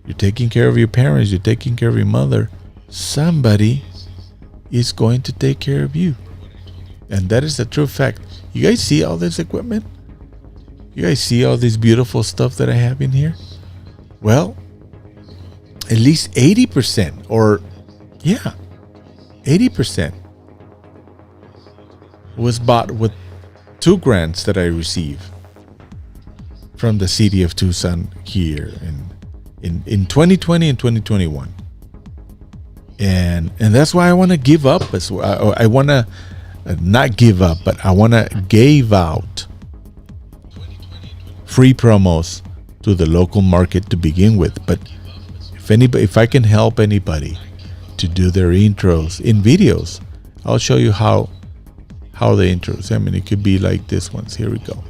You're taking care of your parents. You're taking care of your mother. Somebody is going to take care of you. And that is the true fact. You guys see all this equipment? You guys see all this beautiful stuff that I have in here? Well, at least 80%, or 80% was bought with 2 grants that I received from the city of Tucson here in 2020 and 2021. And that's why I want to give up. I want to not give up, but I want to give out free promos to the local market to begin with. But if I can help anybody to do their intros in videos, I'll show you how the intros. It could be like this ones. Here we go.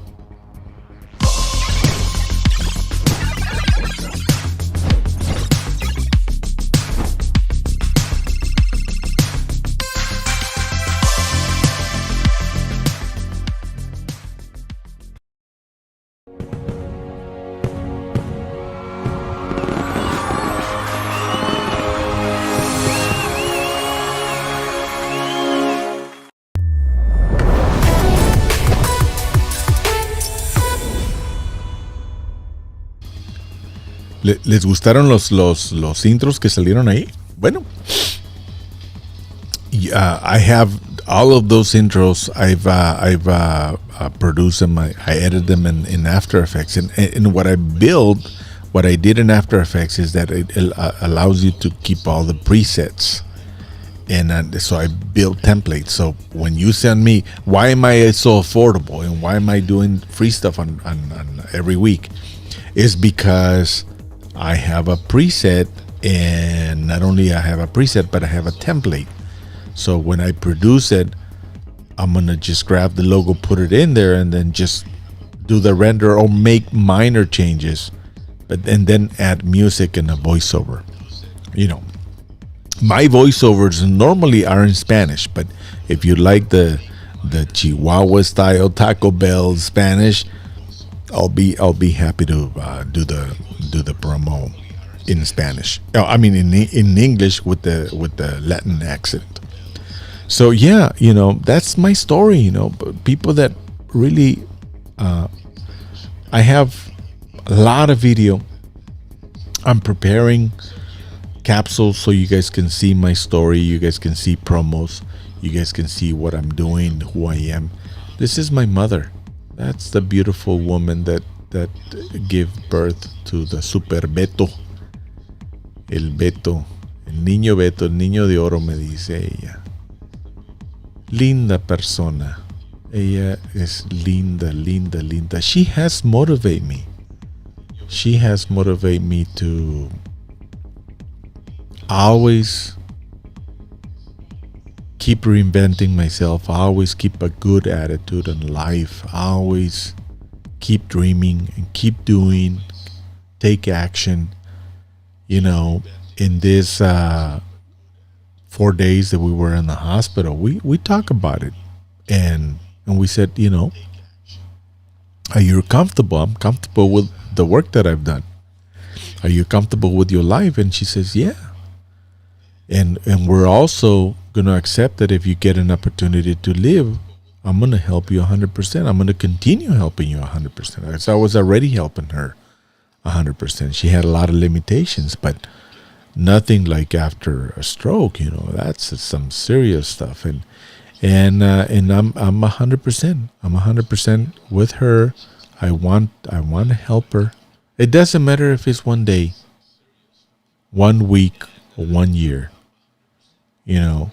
¿Les gustaron los intros que salieron ahí? Bueno, I have all of those intros. I've produced them. I edited them in After Effects. And what I did in After Effects is that it allows you to keep all the presets. And so I built templates. So when you send me, why am I so affordable and why am I doing free stuff on every week? Is because I have a preset, and not only I have a preset, but I have a template. So when I produce it, I'm gonna just grab the logo, put it in there, and then just do the render or make minor changes, and then add music and a voiceover. My voiceovers normally are in Spanish, but if you like the Chihuahua style Taco Bell Spanish, I'll be happy to do the promo in Spanish. In English with the Latin accent. So yeah, that's my story. People that really, I have a lot of video. I'm preparing capsules so you guys can see my story. You guys can see promos. You guys can see what I'm doing, who I am. This is my mother. That's the beautiful woman that gave birth to the Super Beto. El Beto. El niño Beto, el niño de oro, me dice ella. Linda persona. Ella es linda, linda, linda. She has motivated me. She has motivated me to always keep reinventing myself. I always keep a good attitude in life. I always keep dreaming and keep doing, take action. You know, in this 4 days that we were in the hospital, we talk about it, and we said, you know, are you comfortable? I'm comfortable with the work that I've done. Are you comfortable with your life? And she says, yeah. And we're also going to accept that if you get an opportunity to live, I'm going to help you 100%. I'm going to continue helping you 100%. So I was already helping her 100%. She had a lot of limitations, but nothing like after a stroke. You know, that's some serious stuff. And I'm 100%. I'm 100% with her. I want to help her. It doesn't matter if it's 1 day, 1 week, or 1 year. You know,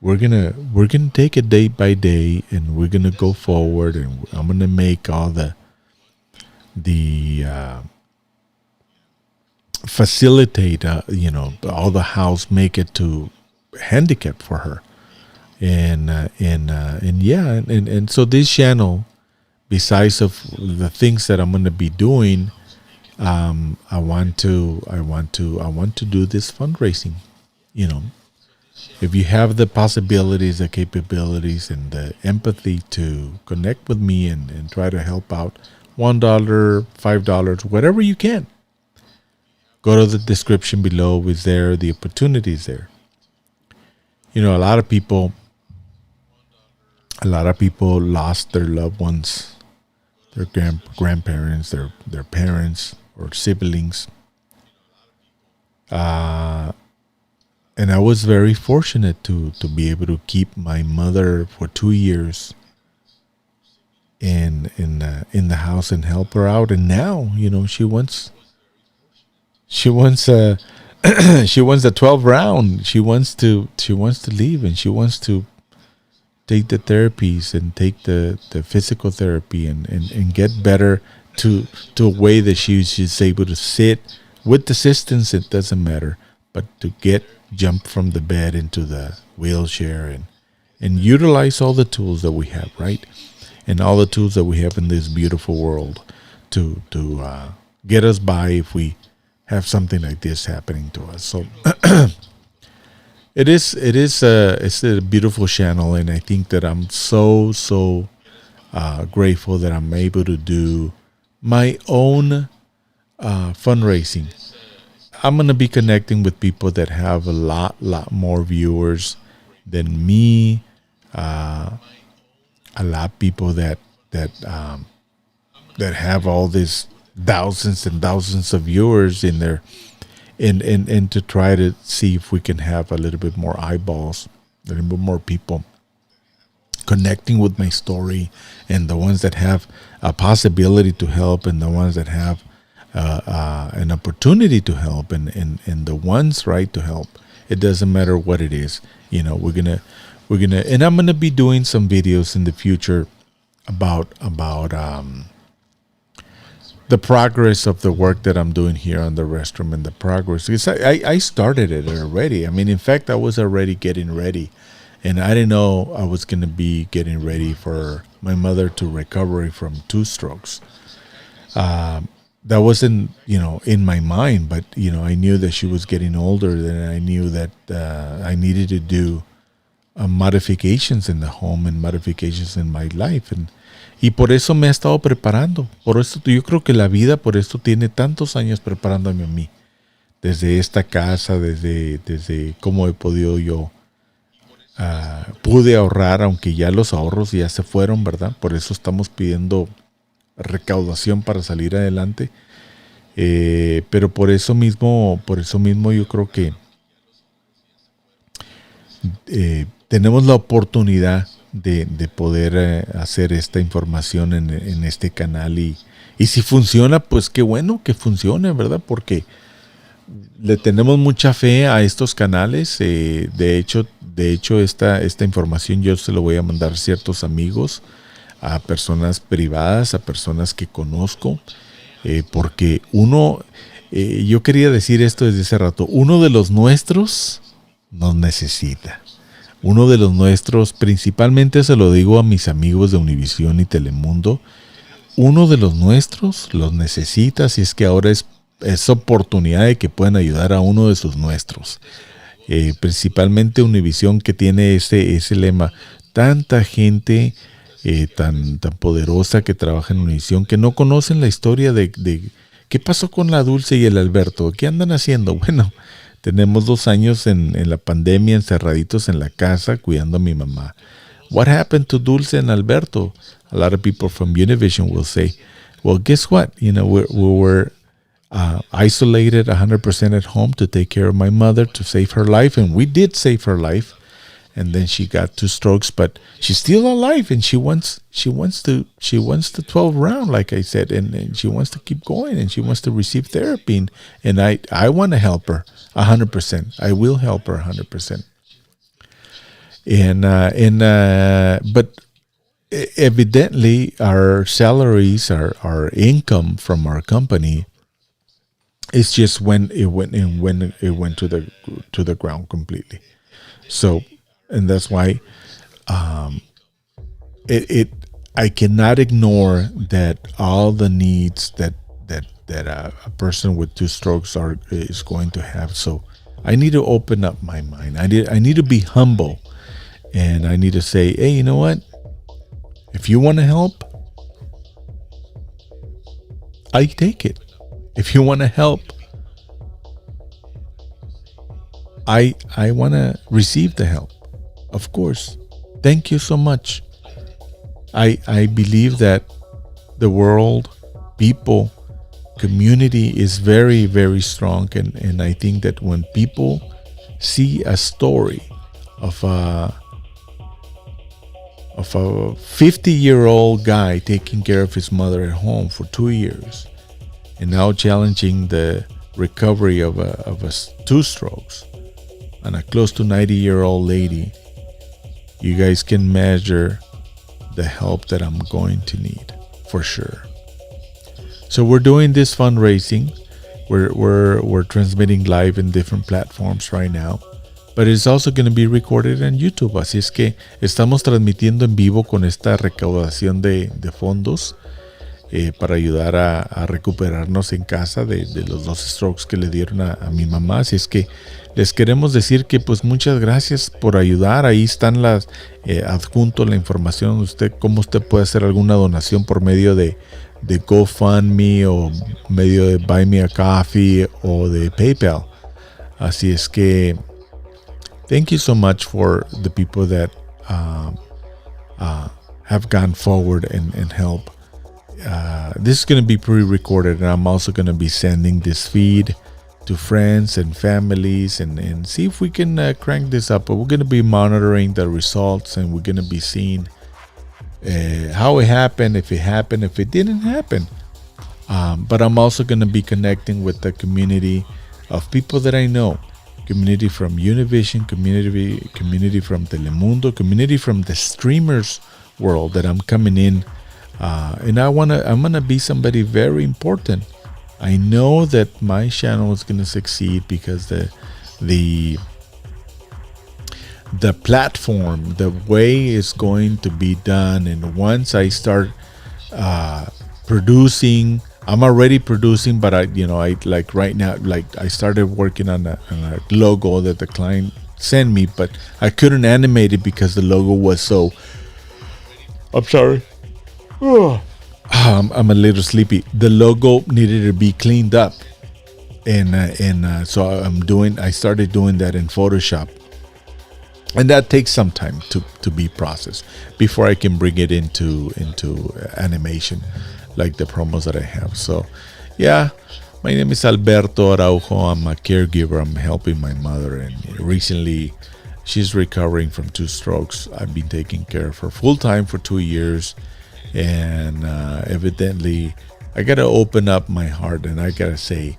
we're gonna take it day by day, and we're gonna go forward, and I'm gonna make all the facilitate, you know, all the house, make it to handicap for her, and yeah, and so this channel, besides of the things that I'm gonna be doing, I want to do this fundraising. You know, if you have the possibilities, the capabilities, and the empathy to connect with me and try to help out, $1, $5, whatever you can, go to the description below. Is there, the opportunity is there. You know, a lot of people lost their loved ones, their grandparents, their parents or siblings. And I was very fortunate to be able to keep my mother for 2 years in the house and help her out. And now, you know, she wants she wants the 12 round. She wants to leave, and she wants to take the therapies and take the physical therapy and get better to a way that she's able to sit with assistance. It doesn't matter, but to jump from the bed into the wheelchair and utilize all the tools that we have, right? And all the tools that we have in this beautiful world to get us by if we have something like this happening to us. So it's a beautiful channel, and I think that I'm so grateful that I'm able to do my own fundraising. I'm going to be connecting with people that have a lot more viewers than me. A lot of people that have all these thousands and thousands of viewers in there, and to try to see if we can have a little bit more eyeballs, a little bit more people connecting with my story, and the ones that have a possibility to help, and the ones that have an opportunity to help, and the ones, right, to help. It doesn't matter what it is. You know, we're gonna and I'm gonna be doing some videos in the future about the progress of the work that I'm doing here on the Restream, and the progress, because I started it already. I mean, in fact, I was already getting ready, and I didn't know I was going to be getting ready for my mother to recover from 2 strokes. That wasn't, you know, in my mind, but, you know, I knew that she was getting older, and I knew that I needed to do modifications in the home and modifications in my life, y por eso me he estado preparando. Por eso yo creo que la vida por esto tiene tantos años preparándome a mí, desde esta casa, desde cómo he podido yo, pude ahorrar, aunque ya los ahorros ya se fueron, ¿verdad? Por eso estamos pidiendo recaudación para salir adelante, pero por eso mismo yo creo que tenemos la oportunidad de poder hacer esta información en este canal, y si funciona, pues qué bueno que funcione, ¿verdad? Porque le tenemos mucha fe a estos canales. De hecho esta información yo se lo voy a mandar a ciertos amigos, a personas privadas, a personas que conozco, porque yo quería decir esto desde hace rato, uno de los nuestros nos necesita. Uno de los nuestros, principalmente se lo digo a mis amigos de Univisión y Telemundo, uno de los nuestros los necesita, si es que ahora es oportunidad de que puedan ayudar a uno de sus nuestros. Principalmente Univisión, que tiene ese lema, tanta gente tan poderosa que trabaja en Univisión que no conocen la historia de qué pasó con la Dulce y el Alberto, qué andan haciendo. Bueno, tenemos 2 años en la pandemia encerraditos en la casa cuidando a mi mamá. What happened to Dulce and Alberto? A lot of people from Univision will say, well, guess what? We were isolated 100% at home to take care of my mother, to save her life, and we did save her life. And then she got 2 strokes, but she's still alive, and she wants the 12th round, like I said, and she wants to keep going, and she wants to receive therapy, and I want to help her 100%. I will help her 100%. But evidently our salaries, our income from our company, it's just when it went to the ground completely. So, and that's why I cannot ignore that all the needs that a person with 2 strokes is going to have. So I need to open up my mind. I need to be humble, and I need to say, hey, you know what? If you want to help, I take it. If you want to help, I want to receive the help. Of course. Thank you so much. I believe that the world, people, community is very, very strong. And I think that when people see a story of a 50-year-old guy taking care of his mother at home for 2 years and now challenging the recovery of 2 strokes, and a close to 90-year-old lady, you guys can measure the help that I'm going to need for sure. So we're doing this fundraising. We're transmitting live in different platforms right now, but it's also going to be recorded on YouTube. Así es que estamos transmitiendo en vivo con esta recaudación de fondos para ayudar a recuperarnos en casa de los 2 strokes que le dieron a mi mamá. Así es que les queremos decir que pues muchas gracias por ayudar. Ahí están adjunto la información de cómo usted puede hacer alguna donación por medio de GoFundMe o medio de Buy Me a Coffee o de PayPal. Así es que thank you so much for the people that have gone forward and help. This is going to be pre-recorded, and I'm also going to be sending this feed to friends and families and see if we can crank this up. But we're going to be monitoring the results, and we're going to be seeing how it happened, if it didn't happen. But I'm also going to be connecting with the community of people that I know. Community from Univision, community from Telemundo, community from the streamers world that I'm coming in. And I'm gonna be somebody very important. I know that my channel is gonna succeed because the platform, the way it's going to be done, and once I start producing, I'm already producing, but I like right now, like I started working on a logo that the client sent me, but I couldn't animate it because the logo was so. I'm sorry. I'm a little sleepy. The logo needed to be cleaned up, and so I started doing that in Photoshop, and that takes some time to be processed before I can bring it into animation, like the promos that I have. So, yeah, my name is Alberto Araujo. I'm a caregiver. I'm helping my mother, and recently she's recovering from 2 strokes. I've been taking care of her full time for 2 years. And evidently, I got to open up my heart, and I got to say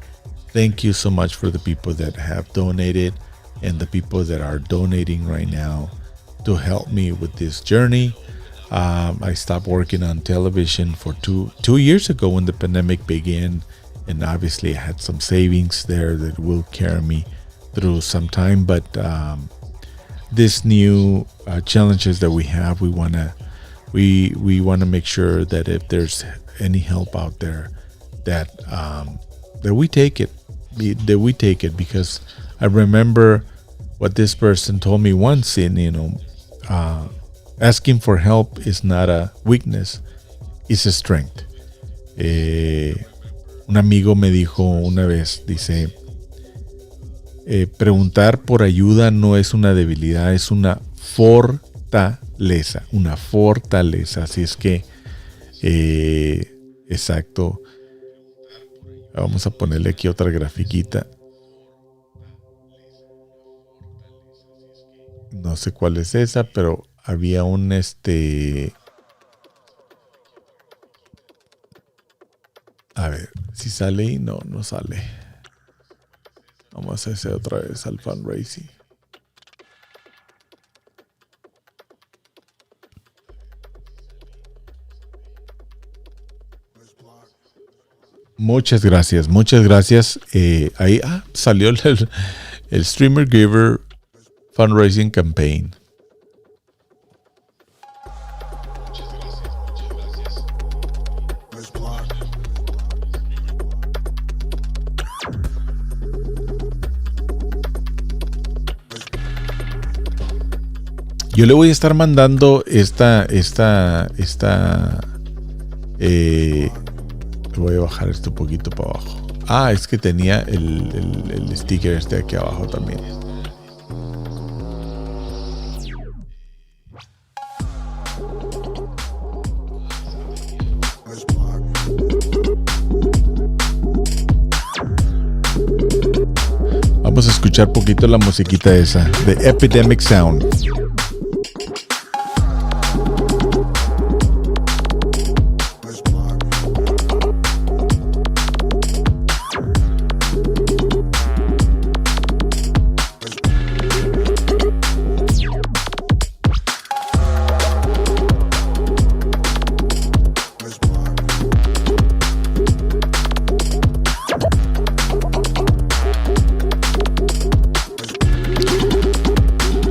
thank you so much for the people that have donated and the people that are donating right now to help me with this journey. I stopped working on television for two years ago when the pandemic began, and obviously I had some savings there that will carry me through some time. But this new challenges that we have, we wanna make sure that if there's any help out there, that we take it, because I remember what this person told me once, and asking for help is not a weakness, it's a strength. Un amigo me dijo una vez, dice, preguntar por ayuda no es una debilidad, es una fortaleza, Así es que, exacto. Vamos a ponerle aquí otra grafiquita. No sé cuál es esa, pero había un a ver, si sale y no sale. Vamos a hacer otra vez al fundraising. Muchas gracias. Ahí salió el Streamer Giver Fundraising Campaign. Yo le voy a estar mandando voy a bajar esto un poquito para abajo. Es que tenía el sticker aquí abajo también. Vamos a escuchar poquito la musiquita esa de Epidemic Sound.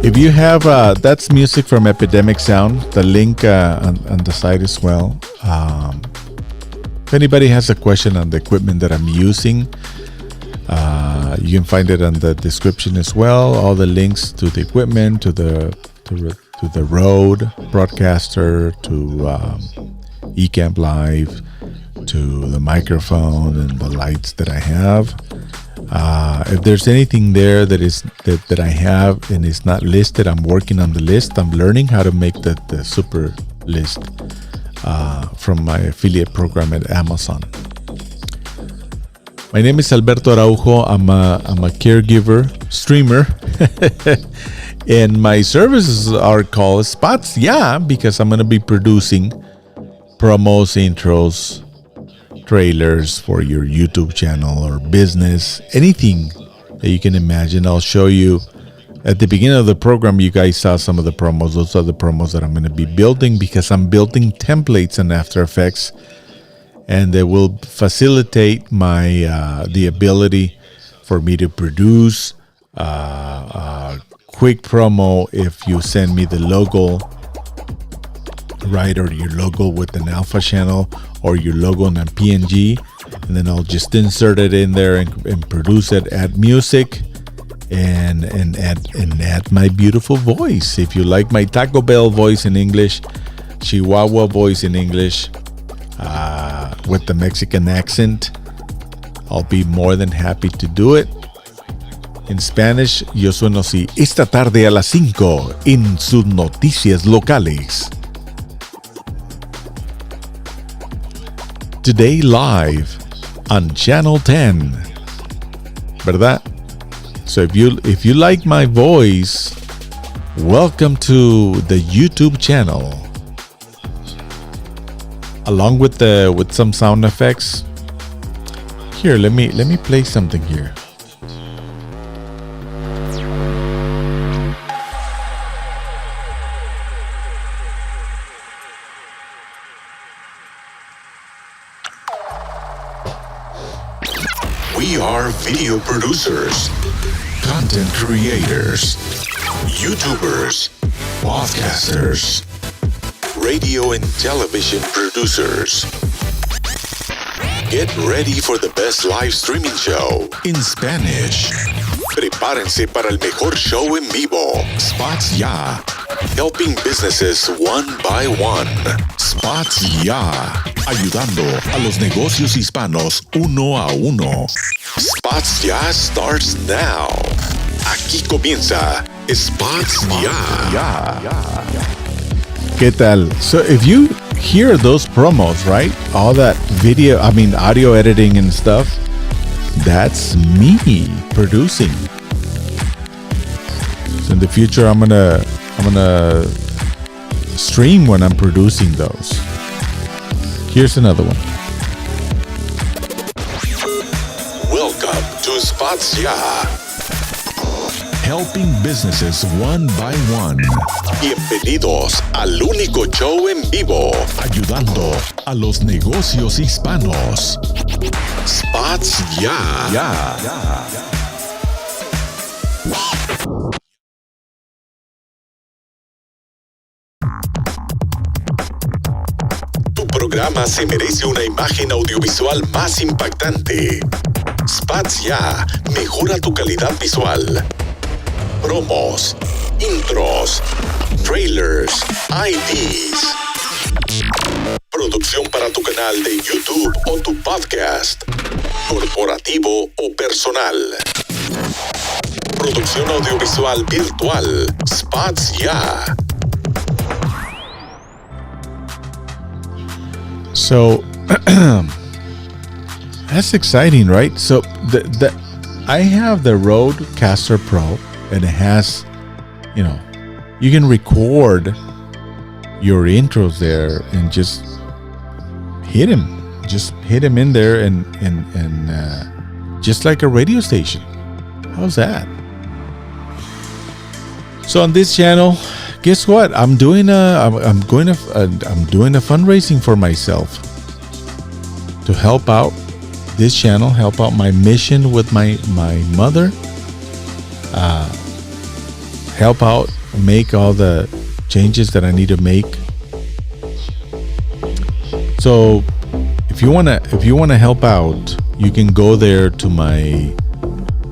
If you have, that's music from Epidemic Sound, the link on the site as well. If anybody has a question on the equipment that I'm using, you can find it on the description as well. All the links to the equipment, to the Rode broadcaster, to Ecamm Live, to the microphone and the lights that I have. If there's anything there that I have and it's not listed, I'm working on the list. I'm learning how to make the super list from my affiliate program at Amazon. My name is Alberto Araujo. I'm a caregiver streamer, and my services are called SpotsYa because I'm going to be producing promos, intros, trailers for your YouTube channel or business, anything that you can imagine. I'll show you at the beginning of the program. You guys saw some of the promos. Those are the promos that I'm going to be building because I'm building templates in After Effects, and they will facilitate my the ability for me to produce a quick promo if you send me the logo, right, or your logo with an alpha channel or your logo in a PNG, and then I'll just insert it in there and produce it, add music, and add my beautiful voice. If you like my Taco Bell voice in English, Chihuahua voice in English, with the Mexican accent, I'll be more than happy to do it. En Spanish, yo sueno así: esta tarde a las 5 en sus noticias locales. Today live on Channel 10. ¿Verdad? So if you like my voice, welcome to the YouTube channel. Along with some sound effects, Here, let me play something here. We are video producers, content creators, YouTubers, podcasters, radio and television producers. Get ready for the best live streaming show in Spanish. Prepárense para el mejor show en vivo. SpotsYa, helping businesses one by one. SpotsYa, ayudando a los negocios hispanos uno a uno. SpotsYa starts now. Aquí comienza SpotsYa. ¿Qué tal? So if you hear those promos, right? All that audio editing and stuff, that's me producing. So in the future, I'm gonna stream when I'm producing those. Here's another one. Welcome to SpotsYa. Helping businesses one by one. Bienvenidos al único show en vivo, ayudando a los negocios hispanos. SpotsYa. Tu programa se merece una imagen audiovisual más impactante. SpotsYa mejora tu calidad visual. Promos, intros, trailers, IDs. Producción para tu canal de YouTube o tu podcast, corporativo o personal. Producción audiovisual virtual, SpotsYa. So that's exciting, right? So I have the Rodecaster Pro, and it has, you can record your intros there and just hit him in there and just like a radio station. How's that? So on this channel, guess what? I'm doing a fundraising for myself to help out this channel, help out my mission with my mother, help out, make all the changes that I need to make. So if you wanna help out, you can go there to my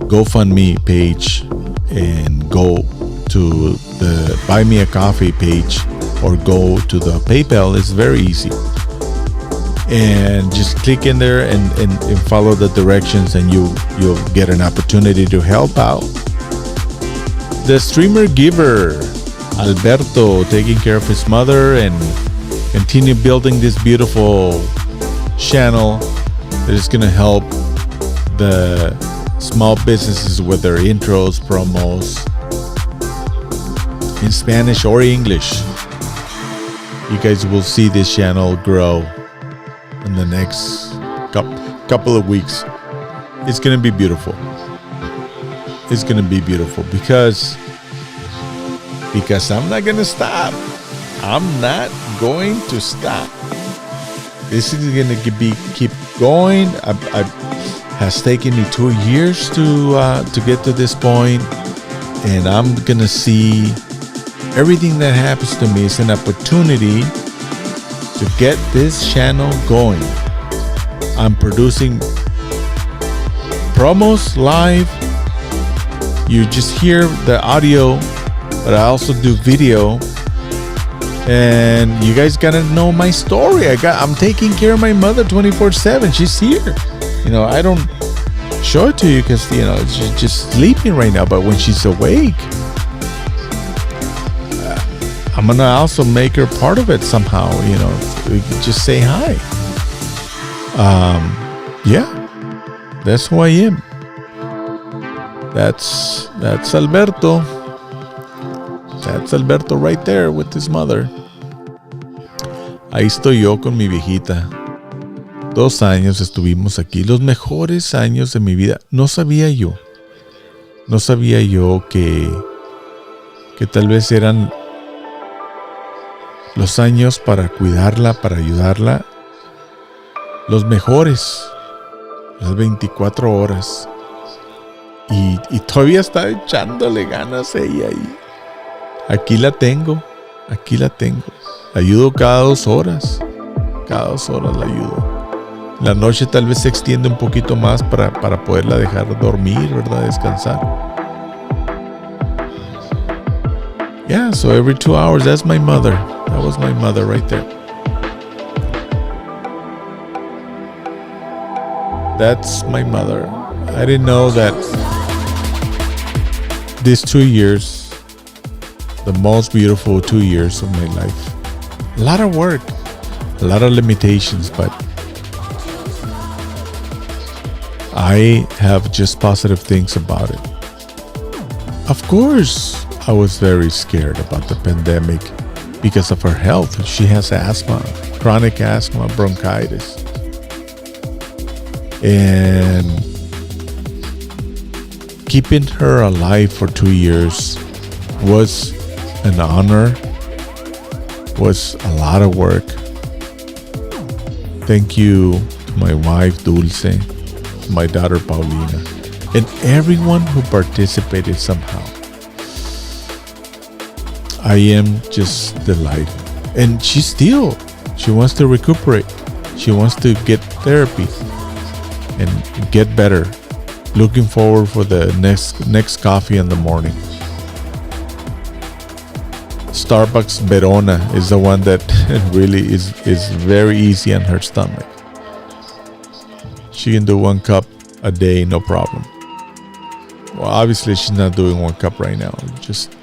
GoFundMe page and go to the Buy Me a Coffee page or go to the PayPal. It's very easy. And just click in there and follow the directions, and you'll get an opportunity to help out the streamer giver, Alberto, taking care of his mother and continue building this beautiful channel that is going to help the small businesses with their intros, promos in Spanish or English. You guys will see this channel grow in the next couple of weeks. It's going to be beautiful. It's going to be beautiful because I'm not going to stop. I'm not going to stop. This is going to keep going. Has taken me 2 years to get to this point, and I'm going to see everything that happens to me is an opportunity to get this channel going. I'm producing promos live. You just hear the audio, but I also do video. And you guys gotta know my story. I'm taking care of my mother 24/7. She's here. I don't show it to you because she's just sleeping right now. But when she's awake, I'm gonna also make her part of it somehow. We can just say hi. Yeah, that's who I am. That's Alberto. That's Alberto right there with his mother. Ahí estoy yo con mi viejita. 2 años estuvimos aquí, los mejores años de mi vida. No sabía yo que tal vez eran los años para cuidarla, para ayudarla, los mejores, las 24 horas. Y todavía está echándole ganas ella ahí. Aquí la tengo. La ayudo cada 2 horas. Cada 2 horas la ayudo. La noche tal vez se extiende un poquito más para poderla dejar dormir, ¿verdad? Descansar. Yeah, so every 2 hours, that's my mother. That was my mother right there. That's my mother. I didn't know that these 2 years, the most beautiful 2 years of my life. A lot of work, a lot of limitations, but I have just positive things about it. Of course, I was very scared about the pandemic because of her health. She has asthma, chronic asthma, bronchitis. And keeping her alive for 2 years was an honor, was a lot of work. Thank you to my wife, Dulce, my daughter, Paulina, and everyone who participated somehow. I am just delighted. And she wants to recuperate. She wants to get therapy and get better. Looking forward for the next coffee in the morning. Starbucks Verona is the one that really is very easy on her stomach. She can do 1 cup a day, no problem. Well, obviously she's not doing 1 cup right now. Just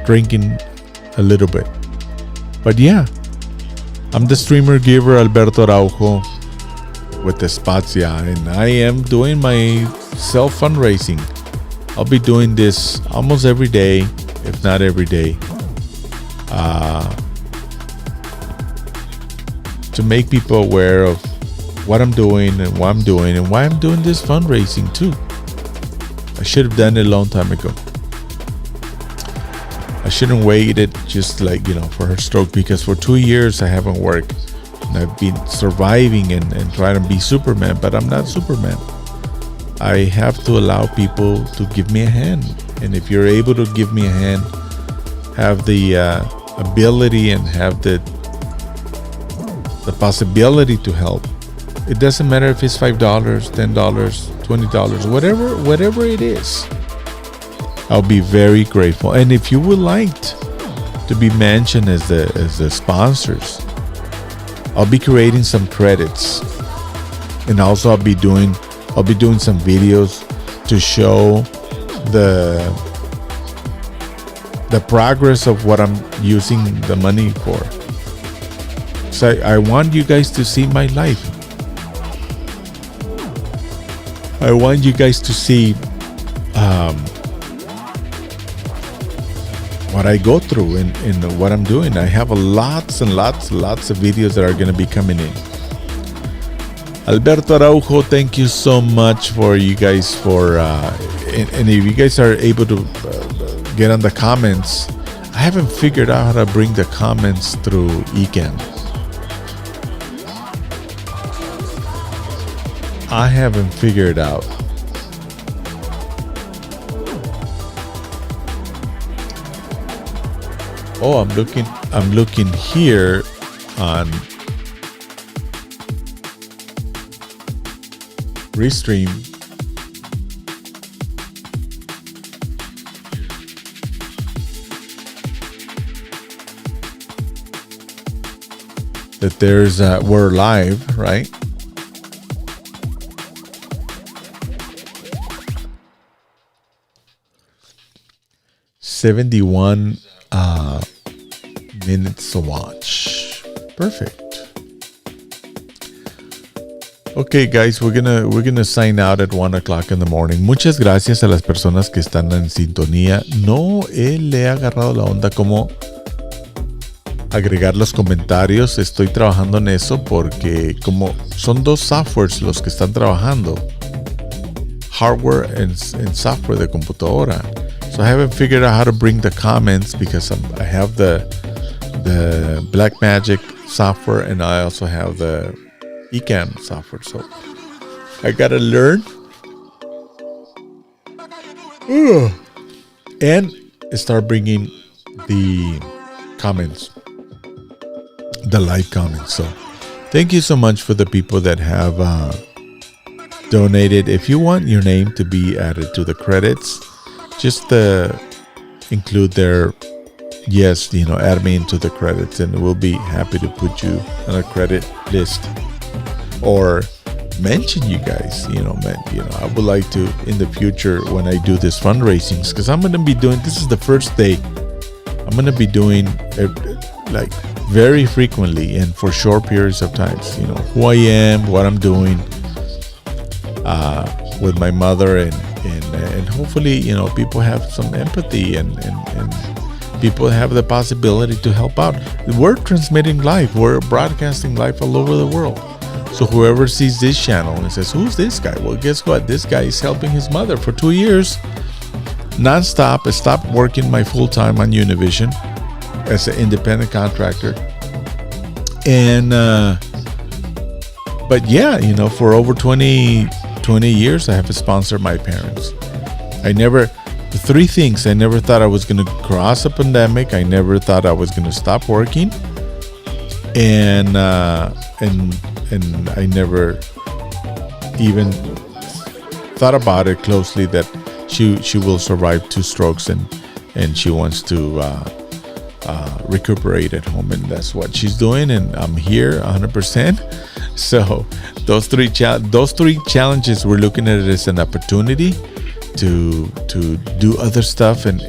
drinking a little bit. But yeah, I'm the streamer giver Alberto Araujo with the SpotsYa, and I am doing my self fundraising. I'll be doing this almost every day, if not every day, to make people aware of what I'm doing and what I'm doing and why I'm doing this fundraising too. I should have done it a long time ago. I shouldn't waited just for her stroke, because for 2 years I haven't worked. And I've been surviving and trying to be Superman, but I'm not Superman. I have to allow people to give me a hand. And if you're able to give me a hand, have the ability and have the possibility to help, it doesn't matter if it's $5, $10, $20, whatever it is. I'll be very grateful. And if you would like to be mentioned as the sponsors, I'll be creating some credits, and also I'll be doing some videos to show the progress of what I'm using the money for. So I want you guys to see my life. I want you guys to see what I go through and what I'm doing. I have lots and lots of videos that are going to be coming in. Alberto Araujo, thank you so much for you guys and if you guys are able to get on the comments. I haven't figured out how to bring the comments through Ecamm. I haven't figured out. Oh, I'm looking here on Restream. That there's we're live, right? $71 minutes to watch. Perfect. Okay, guys, we're gonna sign out at 1 o'clock in the morning. Muchas gracias a las personas que están en sintonía. No le he agarrado la onda como agregar los comentarios. Estoy trabajando en eso porque como son dos softwares los que están trabajando, hardware and software de computadora. So I haven't figured out how to bring the comments because I have the Blackmagic software and I also have the Ecamm software. So I gotta learn and start bringing the comments, the live comments. So thank you so much for the people that have donated. If you want your name to be added to the credits, just include their add me into the credits, and we'll be happy to put you on a credit list or mention you guys. I would like to in the future when I do this fundraisings, because I'm going to be doing, this is the first day I'm going to be doing like very frequently and for short periods of times, who I am, what I'm doing with my mother, and hopefully, people have some empathy and people have the possibility to help out. We're transmitting live, we're broadcasting live all over the world. So whoever sees this channel and says, who's this guy? Well, guess what? This guy is helping his mother for 2 years, nonstop. I stopped working my full time on Univision as an independent contractor. And, but yeah, for over 20 years, I have sponsored my parents. Three things. I never thought I was going to cross a pandemic. I never thought I was going to stop working. And I never even thought about it closely that she will survive 2 strokes and she wants to recuperate at home, and that's what she's doing, and I'm here 100%. So those three challenges, we're looking at it as an opportunity to do other stuff and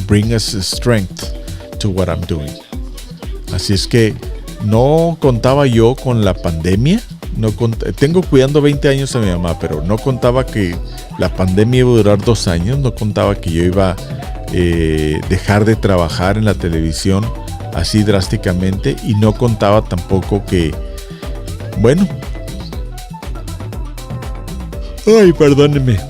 bring us strength to what I'm doing. Así es que no contaba yo con la pandemia. Tengo cuidando 20 años a mi mamá, pero no contaba que la pandemia iba a durar 2 años. No contaba que yo iba a dejar de trabajar en la televisión así drásticamente. Y no contaba tampoco que, perdónenme,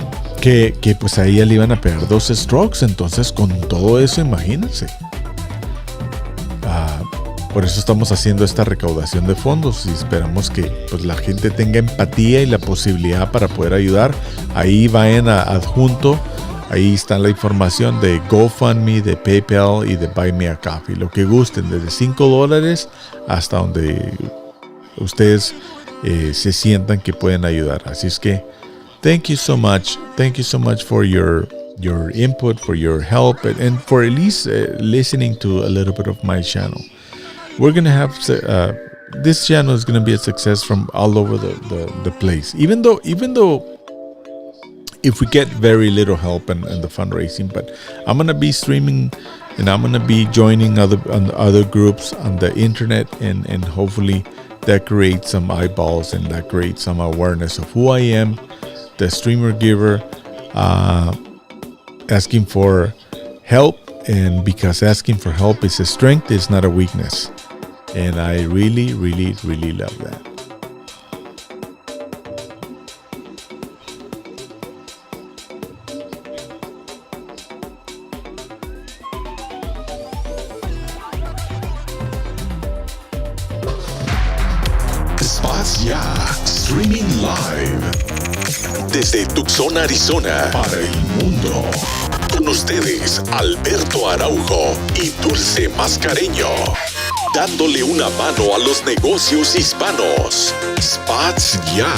que pues a ella le iban a pegar 2 strokes. Entonces, con todo eso, imagínense. Por eso estamos haciendo esta recaudación de fondos y esperamos que pues la gente tenga empatía y la posibilidad para poder ayudar. Ahí vayan adjunto, ahí está la información de GoFundMe, de PayPal y de Buy Me a Coffee. Lo que gusten, desde $5 hasta donde ustedes se sientan que pueden ayudar. Así es que thank you so much for your input, for your help, and for at least listening to a little bit of my channel. We're going to have, this channel is going to be a success from all over the place. Even though if we get very little help in the fundraising, but I'm going to be streaming and I'm going to be joining other groups on the internet, and hopefully that creates some eyeballs and that creates some awareness of who I am, the streamer giver, asking for help. And because asking for help is a strength, it's not a weakness. And I really, really, really love that. SpotsYa, streaming live desde Tucson, Arizona, para el mundo. Con ustedes, Alberto Araujo y Dulce Mascareño, dándole una mano a los negocios hispanos. SpotsYa.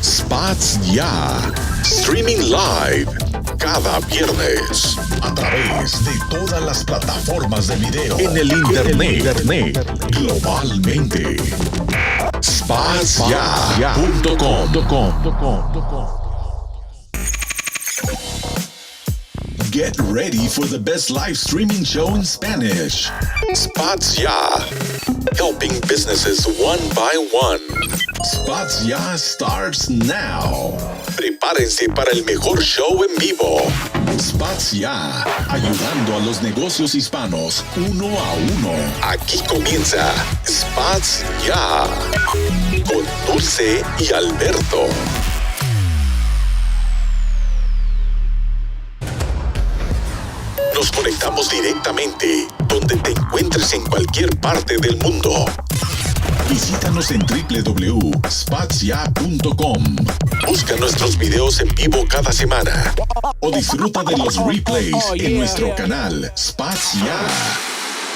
SpotsYa, streaming live cada viernes a través de todas las plataformas de video en el internet globalmente. SpotsYa.com. Get ready for the best live streaming show in Spanish. SpotsYa, helping businesses one by one. SpotsYa starts now. Prepárense para el mejor show en vivo. SpotsYa, ayudando a los negocios hispanos uno a uno. Aquí comienza SpotsYa con Dulce y Alberto. Nos conectamos directamente donde te encuentres en cualquier parte del mundo. Visítanos en www.SpotsYa.com. Busca nuestros videos en vivo cada semana o disfruta de los replays en nuestro canal SpotsYa.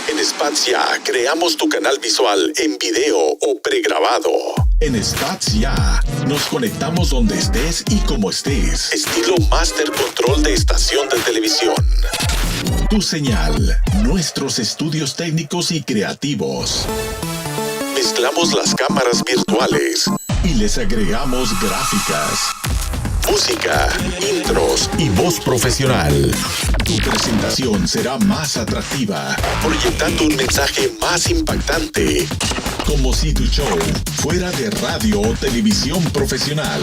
En SpotsYa creamos tu canal visual en video o pregrabado. En SpotsYa nos conectamos donde estés y como estés. Estilo Master Control de estación de televisión. Tu señal, nuestros estudios técnicos y creativos. Mezclamos las cámaras virtuales y les agregamos gráficas, música, intros y voz profesional. Tu presentación será más atractiva, proyectando un mensaje más impactante, como si tu show fuera de radio o televisión profesional.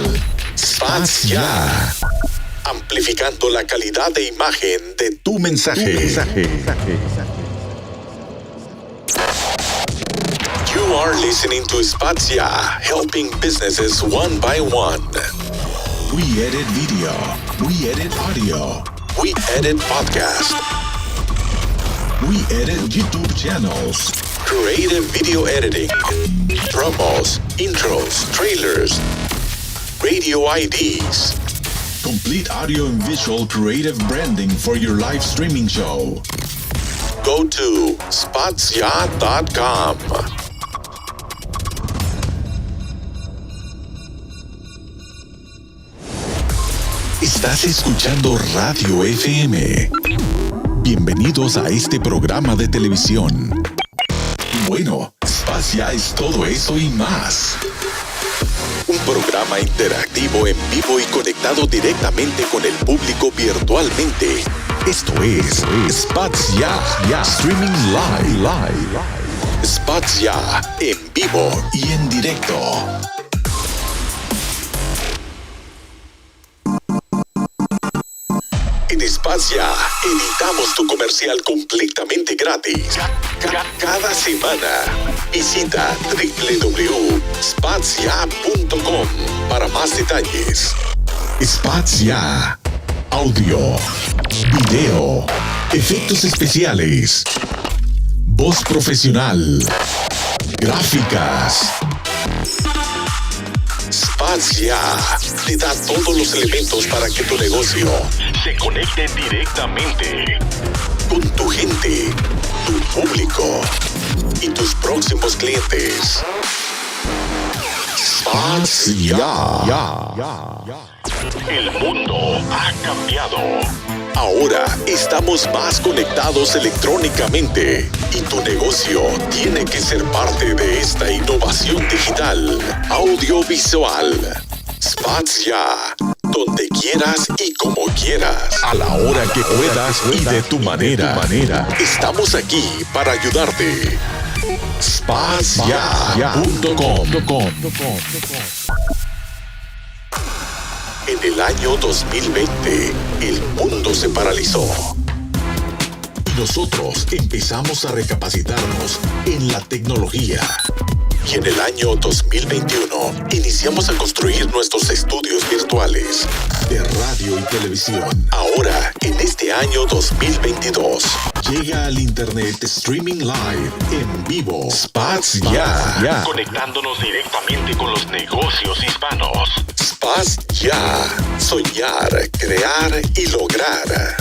SpotsYa, amplificando la calidad de imagen de tu mensaje. You are listening to SpotsYa, helping businesses one by one. We edit video. We edit audio. We edit podcast. We edit YouTube channels. Creative video editing. Promos, intros, trailers. Radio IDs. Complete audio and visual creative branding for your live streaming show. Go to SpotsYa.com. Estás escuchando Radio FM. Bienvenidos a este programa de televisión. Bueno, SpotsYa es todo eso y más. Un programa interactivo en vivo y conectado directamente con el público virtualmente. Esto es SpotsYa, streaming live. SpotsYa en vivo y en directo. En SpotsYa editamos tu comercial completamente gratis. Cada semana visita www.SpotsYa.com para más detalles. SpotsYa, audio, video, efectos especiales, voz profesional, gráficas. SpotsYa te da todos los elementos para que tu negocio se conecte directamente con tu gente, tu público y tus próximos clientes. SpotsYa. El mundo ha cambiado. Ahora estamos más conectados electrónicamente y tu negocio tiene que ser parte de esta innovación digital, audiovisual. SpotsYa, donde quieras y como quieras, a la hora que puedas y de tu manera. Estamos aquí para ayudarte. SpotsYa.com. En el año 2020, el mundo se paralizó. Y nosotros empezamos a recapacitarnos en la tecnología. Y en el año 2021, iniciamos a construir nuestros estudios virtuales de radio y televisión. Ahora, en este año 2022, llega al Internet Streaming Live en vivo. SpotsYa. Conectándonos directamente con los negocios hispanos. SpotsYa. Soñar, crear y lograr.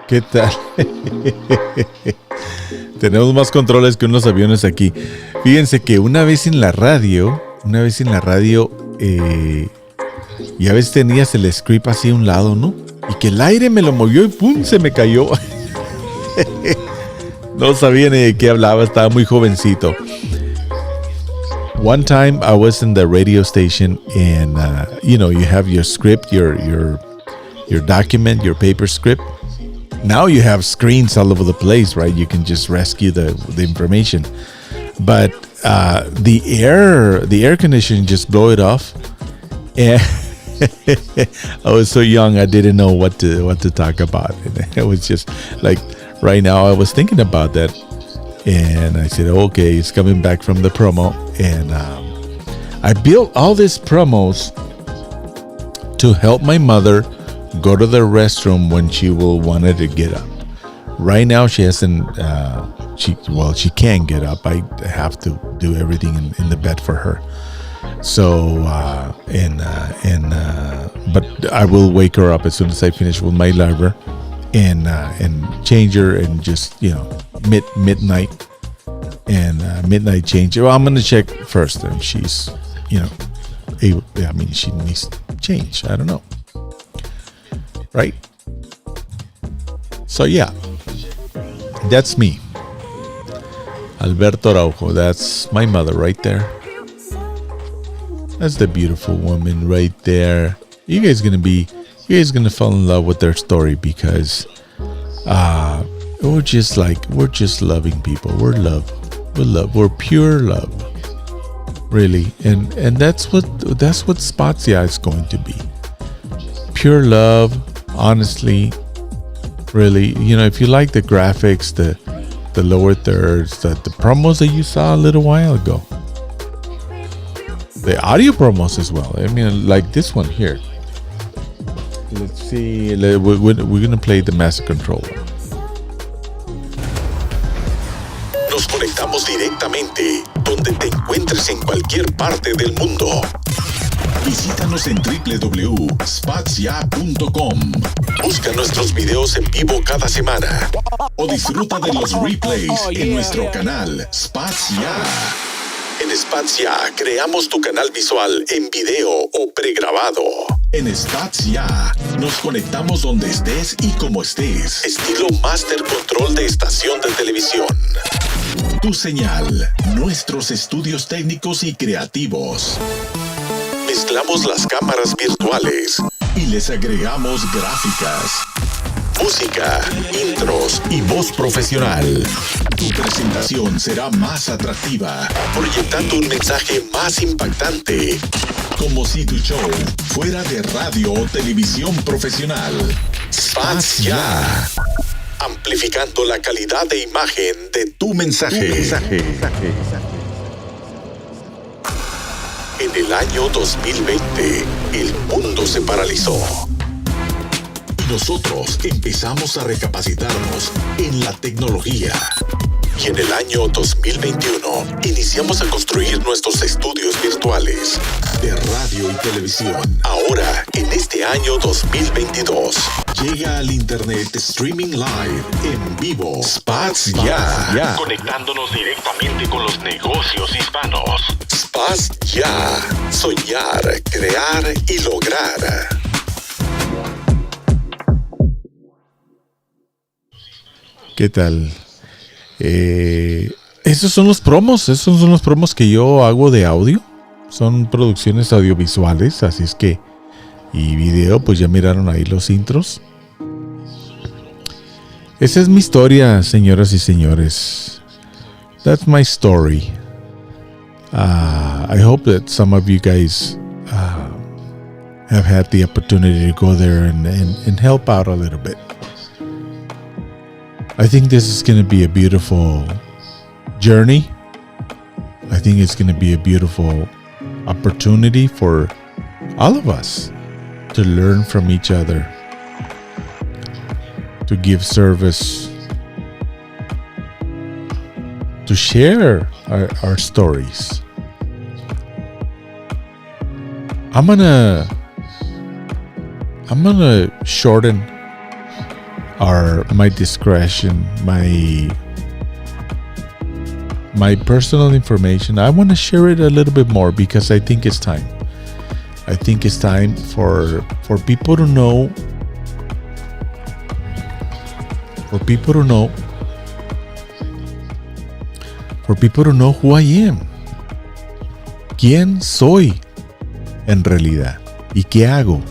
¿Qué tal? Tenemos más controles que unos aviones aquí. Fíjense que una vez en la radio, y a veces tenías el script así a un lado, ¿no? Y que el aire me lo movió y ¡pum! Se me cayó. No sabía ni de qué hablaba, estaba muy jovencito. One time I was in the radio station and, you have your script, your document, your paper script. Now you have screens all over the place, right? You can just rescue the information. But the air conditioning just blow it off. And I was so young, I didn't know what to talk about. And it was just like right now I was thinking about that. And I said, okay, it's coming back from the promo. And I built all these promos to help my mother go to the restroom when she will wanted to get up. Right now she hasn't. She can't get up. I have to do everything in the bed for her. So but I will wake her up as soon as I finish with my labor, and change her, and just midnight and midnight change. Well, I'm gonna check first if she's able. I mean, she needs change. I don't know. Right? So yeah, that's me, Alberto Araujo. That's my mother right there. That's the beautiful woman right there. You guys gonna fall in love with their story, because we're just loving people. We're pure love, really, and that's what SpotsYa is going to be. Pure love. Honestly, really, if you like the graphics, the lower thirds, the promos that you saw a little while ago, the audio promos as well. I mean, like this one here. Let's see. We're gonna play the master controller. Nos conectamos directamente donde te encuentres en cualquier parte del mundo. Visítanos en www.SpotsYa.com. Busca nuestros videos en vivo cada semana o disfruta de los replays en nuestro canal SpotsYa. En SpotsYa creamos tu canal visual en video o pregrabado. En SpotsYa nos conectamos donde estés y como estés. Estilo Master Control de estación de televisión. Tu señal, nuestros estudios técnicos y creativos. Mezclamos las cámaras virtuales y les agregamos gráficas, música, intros y voz profesional. Tu presentación será más atractiva, proyectando un mensaje más impactante, como si tu show fuera de radio o televisión profesional. SpotsYa, amplificando la calidad de imagen de tu mensaje. En el año 2020, el mundo se paralizó. Y nosotros empezamos a recapacitarnos en la tecnología. Y en el año 2021, iniciamos a construir nuestros estudios virtuales de radio y televisión. Ahora, en este año 2022, llega al Internet Streaming Live en vivo. SpotsYa. Conectándonos directamente con los negocios hispanos. SpotsYa. Soñar, crear y lograr. ¿Qué tal? Esos son los promos que yo hago de audio. Son producciones audiovisuales, así es que, y video, pues ya miraron ahí los intros. Esa es mi historia, señoras y señores. That's my story. I hope that some of you guys have had the opportunity to go there and help out a little bit. I think this is going to be a beautiful journey. I think it's going to be a beautiful opportunity for all of us to learn from each other, to give service, to share our stories. I'm gonna shorten are my discretion, my personal information. I want to share it a little bit more because I think it's time. I think it's time for people to know. For people to know who I am. ¿Quién soy en realidad? ¿Y qué hago?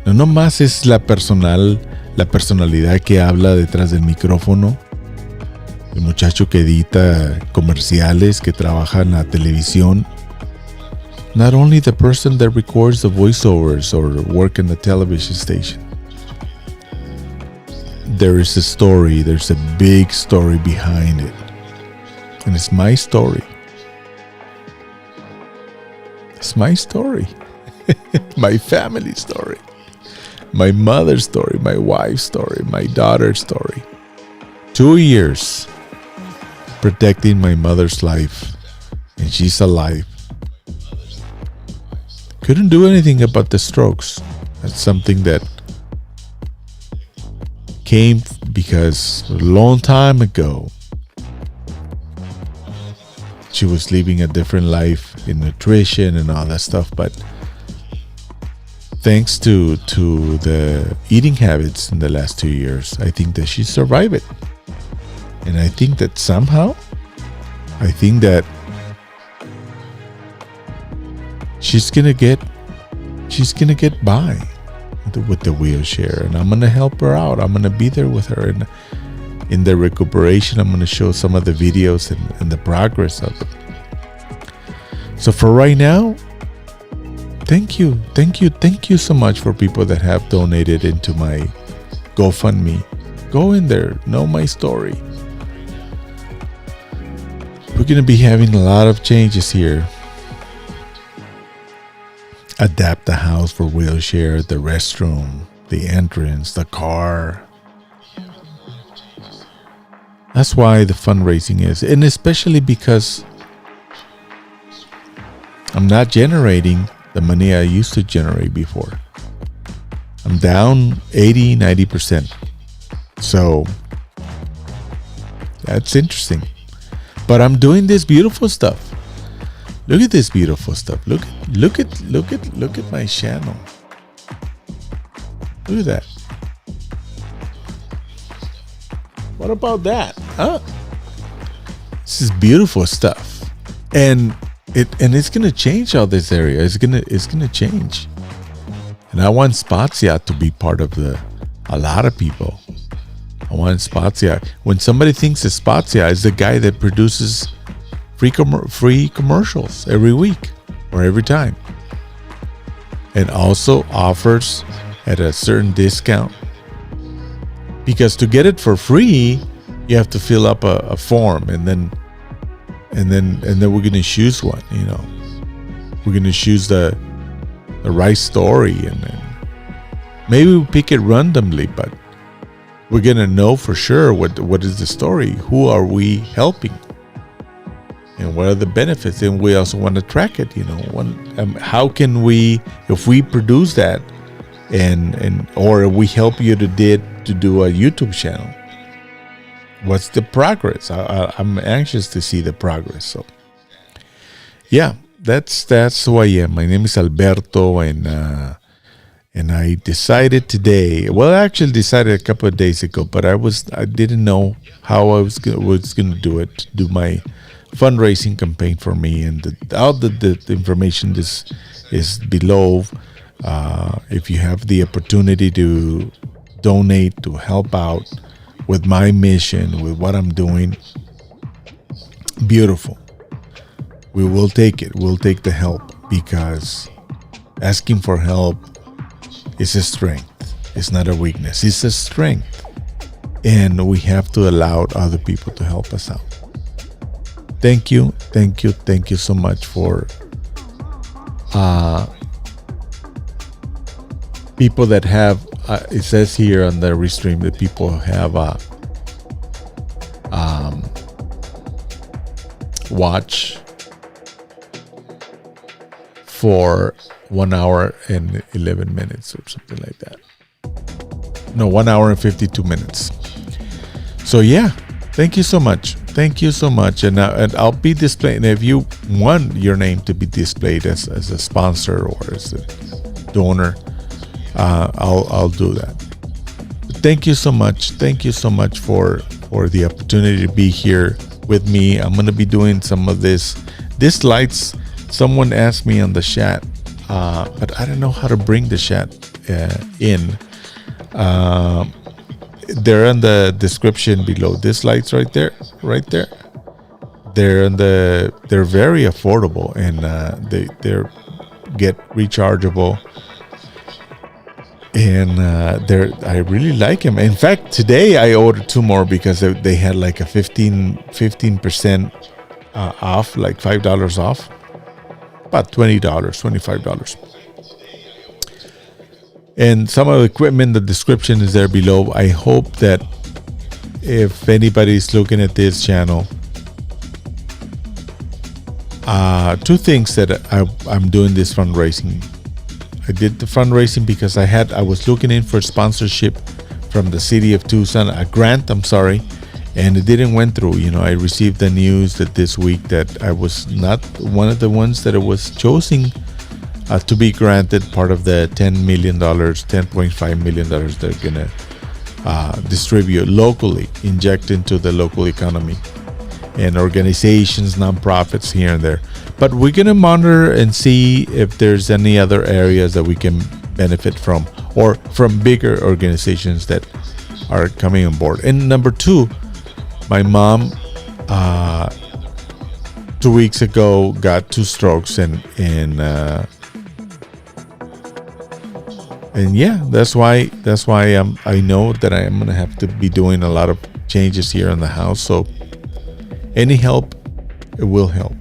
No nomás es la personalidad que habla detrás del micrófono, el muchacho que edita comerciales, que trabaja en la televisión. Not only the person that records the voiceovers or work in the television station. There is a story, there's a big story behind it. And it's my story. It's my story. My family story. My mother's story, my wife's story, my daughter's story. 2 years protecting my mother's life, and she's alive. Couldn't do anything about the strokes. That's something that came because a long time ago she was living a different life in nutrition and all that stuff, but thanks to the eating habits in the last 2 years, I think that she survived it. And I think that somehow, she's gonna get by with the wheelchair, and I'm gonna help her out. I'm gonna be there with her, and in the recuperation, I'm gonna show some of the videos and the progress of it. So for right now, thank you so much for people that have donated into my GoFundMe. Go in there, know my story. We're gonna be having a lot of changes here. Adapt the house for wheelchair, the restroom, the entrance, the car. That's why the fundraising is, and especially because I'm not generating the money I used to generate before. I'm down 80-90%. So that's interesting. But I'm doing this beautiful stuff. Look at this beautiful stuff. Look at my channel. Look at that. What about that? Huh? This is beautiful stuff. And it's gonna change all this area. It's gonna change. And I want SpotsYa to be part of a lot of people. I want SpotsYa. When somebody thinks that SpotsYa is the guy that produces free commercials every week or every time, and also offers at a certain discount, because to get it for free you have to fill up a form, and then we're gonna choose one. We're gonna choose the right story, and then maybe we pick it randomly, but we're gonna know for sure what is the story, who are we helping, and what are the benefits. And we also want to track it. How can we, if we produce that, or we help you to do a YouTube channel, what's the progress? I'm anxious to see the progress. So yeah, that's who I am. My name is Alberto, and I decided today. Well, I actually decided a couple of days ago, but I didn't know how I was gonna do it. Do my fundraising campaign for me, and all the information is below. If you have the opportunity to donate, to help out with my mission, with what I'm doing, beautiful. We will take it. We'll take the help, because asking for help is a strength. It's not a weakness. It's a strength. And we have to allow other people to help us out. Thank you so much for people that have, it says here on the Restream that people have watch for 1 hour and 11 minutes or something like that. 1 hour and 52 minutes. So yeah, thank you so much. Thank you so much. And I'll be displaying, if you want your name to be displayed as a sponsor or as a donor, I'll do that. Thank you so much. Thank you so much for the opportunity to be here with me. I'm going to be doing some of this lights. Someone asked me on the chat, but I don't know how to bring the chat in. They're in the description below. This lights right there. They're very affordable, and they're get rechargeable. And I really like them. In fact, today I ordered 2 more because they had like a 15% off, like $5 off, about $20, $25. And some of the equipment, the description is there below. I hope that if anybody's looking at this channel, 2 things that I'm doing this fundraising. I did the fundraising because I was looking in for sponsorship from the city of Tucson, a grant, and it didn't went through. I received the news that this week that I was not one of the ones that was chosen to be granted part of the $10 million, $10.5 million they're going to distribute locally, inject into the local economy and organizations, nonprofits here and there. But we're going to monitor and see if there's any other areas that we can benefit from, or from bigger organizations that are coming on board. And number 2, my mom 2 weeks ago got 2 strokes, and yeah, that's why I know that I am going to have to be doing a lot of changes here in the house. So any help, it will help.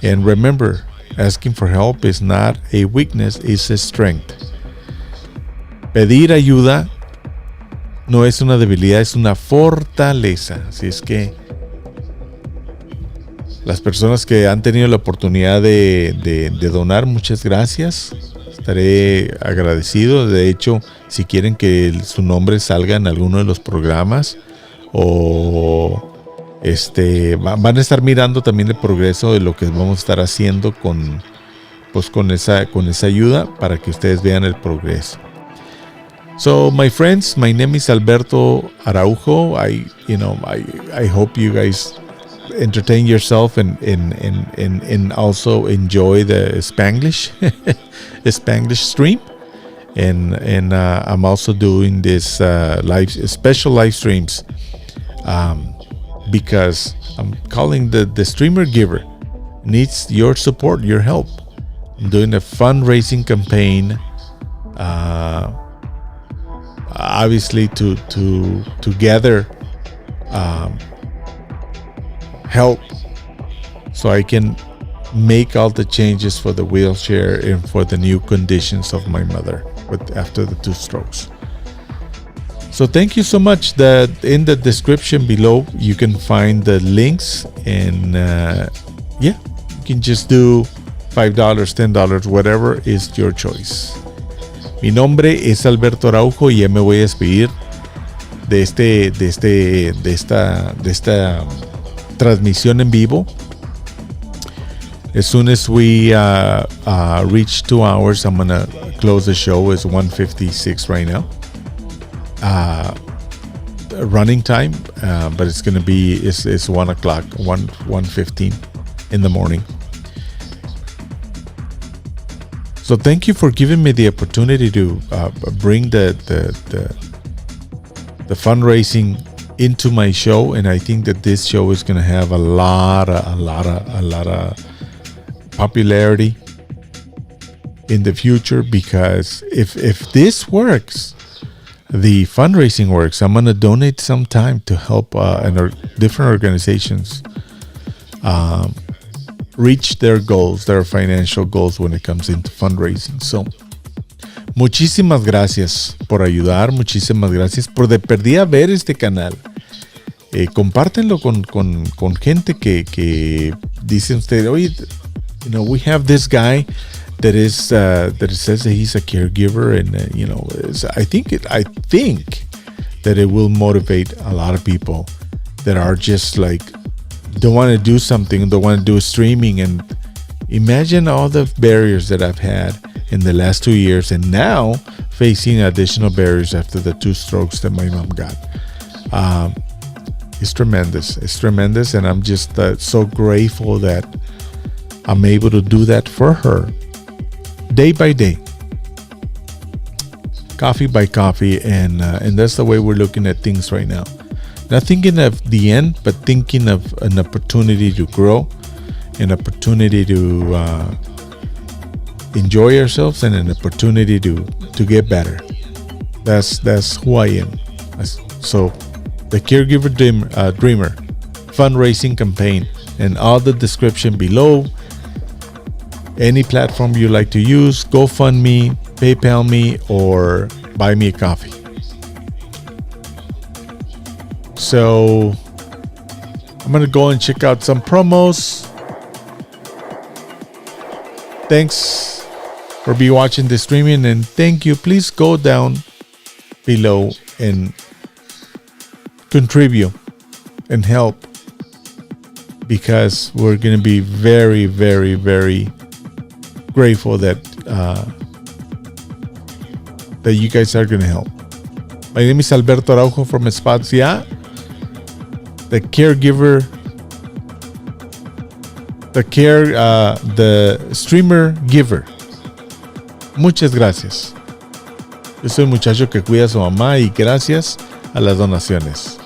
And remember, asking for help is not a weakness, it's a strength. Pedir ayuda no es una debilidad, es una fortaleza. Así es que las personas que han tenido la oportunidad de donar, muchas gracias. Estaré agradecido. De hecho, si quieren que su nombre salga en alguno de los programas, o van a estar mirando también el progreso de lo que vamos a estar haciendo con esa ayuda, para que ustedes vean el progreso. So, my friends, my name is Alberto Araujo. I hope you guys entertain yourself and also enjoy the Spanglish Spanglish stream. And I'm also doing this special live streams because I'm calling the streamer giver needs your support, your help. I'm doing a fundraising campaign, obviously to gather help so I can make all the changes for the wheelchair and for the new conditions of my mother after the 2 strokes. So thank you so much. In the description below you can find the links, and you can just do $5, $10, whatever is your choice. Mi nombre es Alberto Araujo y ya me voy a despedir de esta transmisión en vivo. As soon as we reach 2 hours, I'm gonna close the show. It's 1:56 right now. Running time, but it's gonna be it's 1 o'clock, 1:15 in the morning. So thank you for giving me the opportunity to bring the fundraising into my show, and I think that this show is going to have a lot of popularity in the future, because if this works, the fundraising works, I'm going to donate some time to help different organizations reach their goals, their financial goals when it comes into fundraising. So, muchísimas gracias por ayudar, muchísimas gracias por de perdida ver este canal. Compártenlo con gente que dicen ustedes, oye, we have this guy that it says that he's a caregiver, and I think that it will motivate a lot of people that are just like don't want to do something, don't want to do streaming. And imagine all the barriers that I've had in the last 2 years, and now facing additional barriers after the 2 strokes that my mom got. It's tremendous. It's tremendous, and I'm just so grateful that I'm able to do that for her, day by day, coffee by coffee, and that's the way we're looking at things right now. Not thinking of the end, but thinking of an opportunity to grow, an opportunity to enjoy ourselves, and an opportunity to get better. That's who I am. So the Caregiver Dreamer fundraising campaign, and all the description below. Any platform you like to use, GoFundMe, PayPal me, or buy me a coffee. So I'm gonna go and check out some promos. Thanks for watching the streaming, and thank you. Please go down below and contribute and help, because we're gonna be very, very, very grateful that you guys are gonna help. My name is Alberto Araujo from SpotsYa, the streamer giver. Muchas gracias. Yo soy un muchacho que cuida a su mamá, y gracias a las donaciones.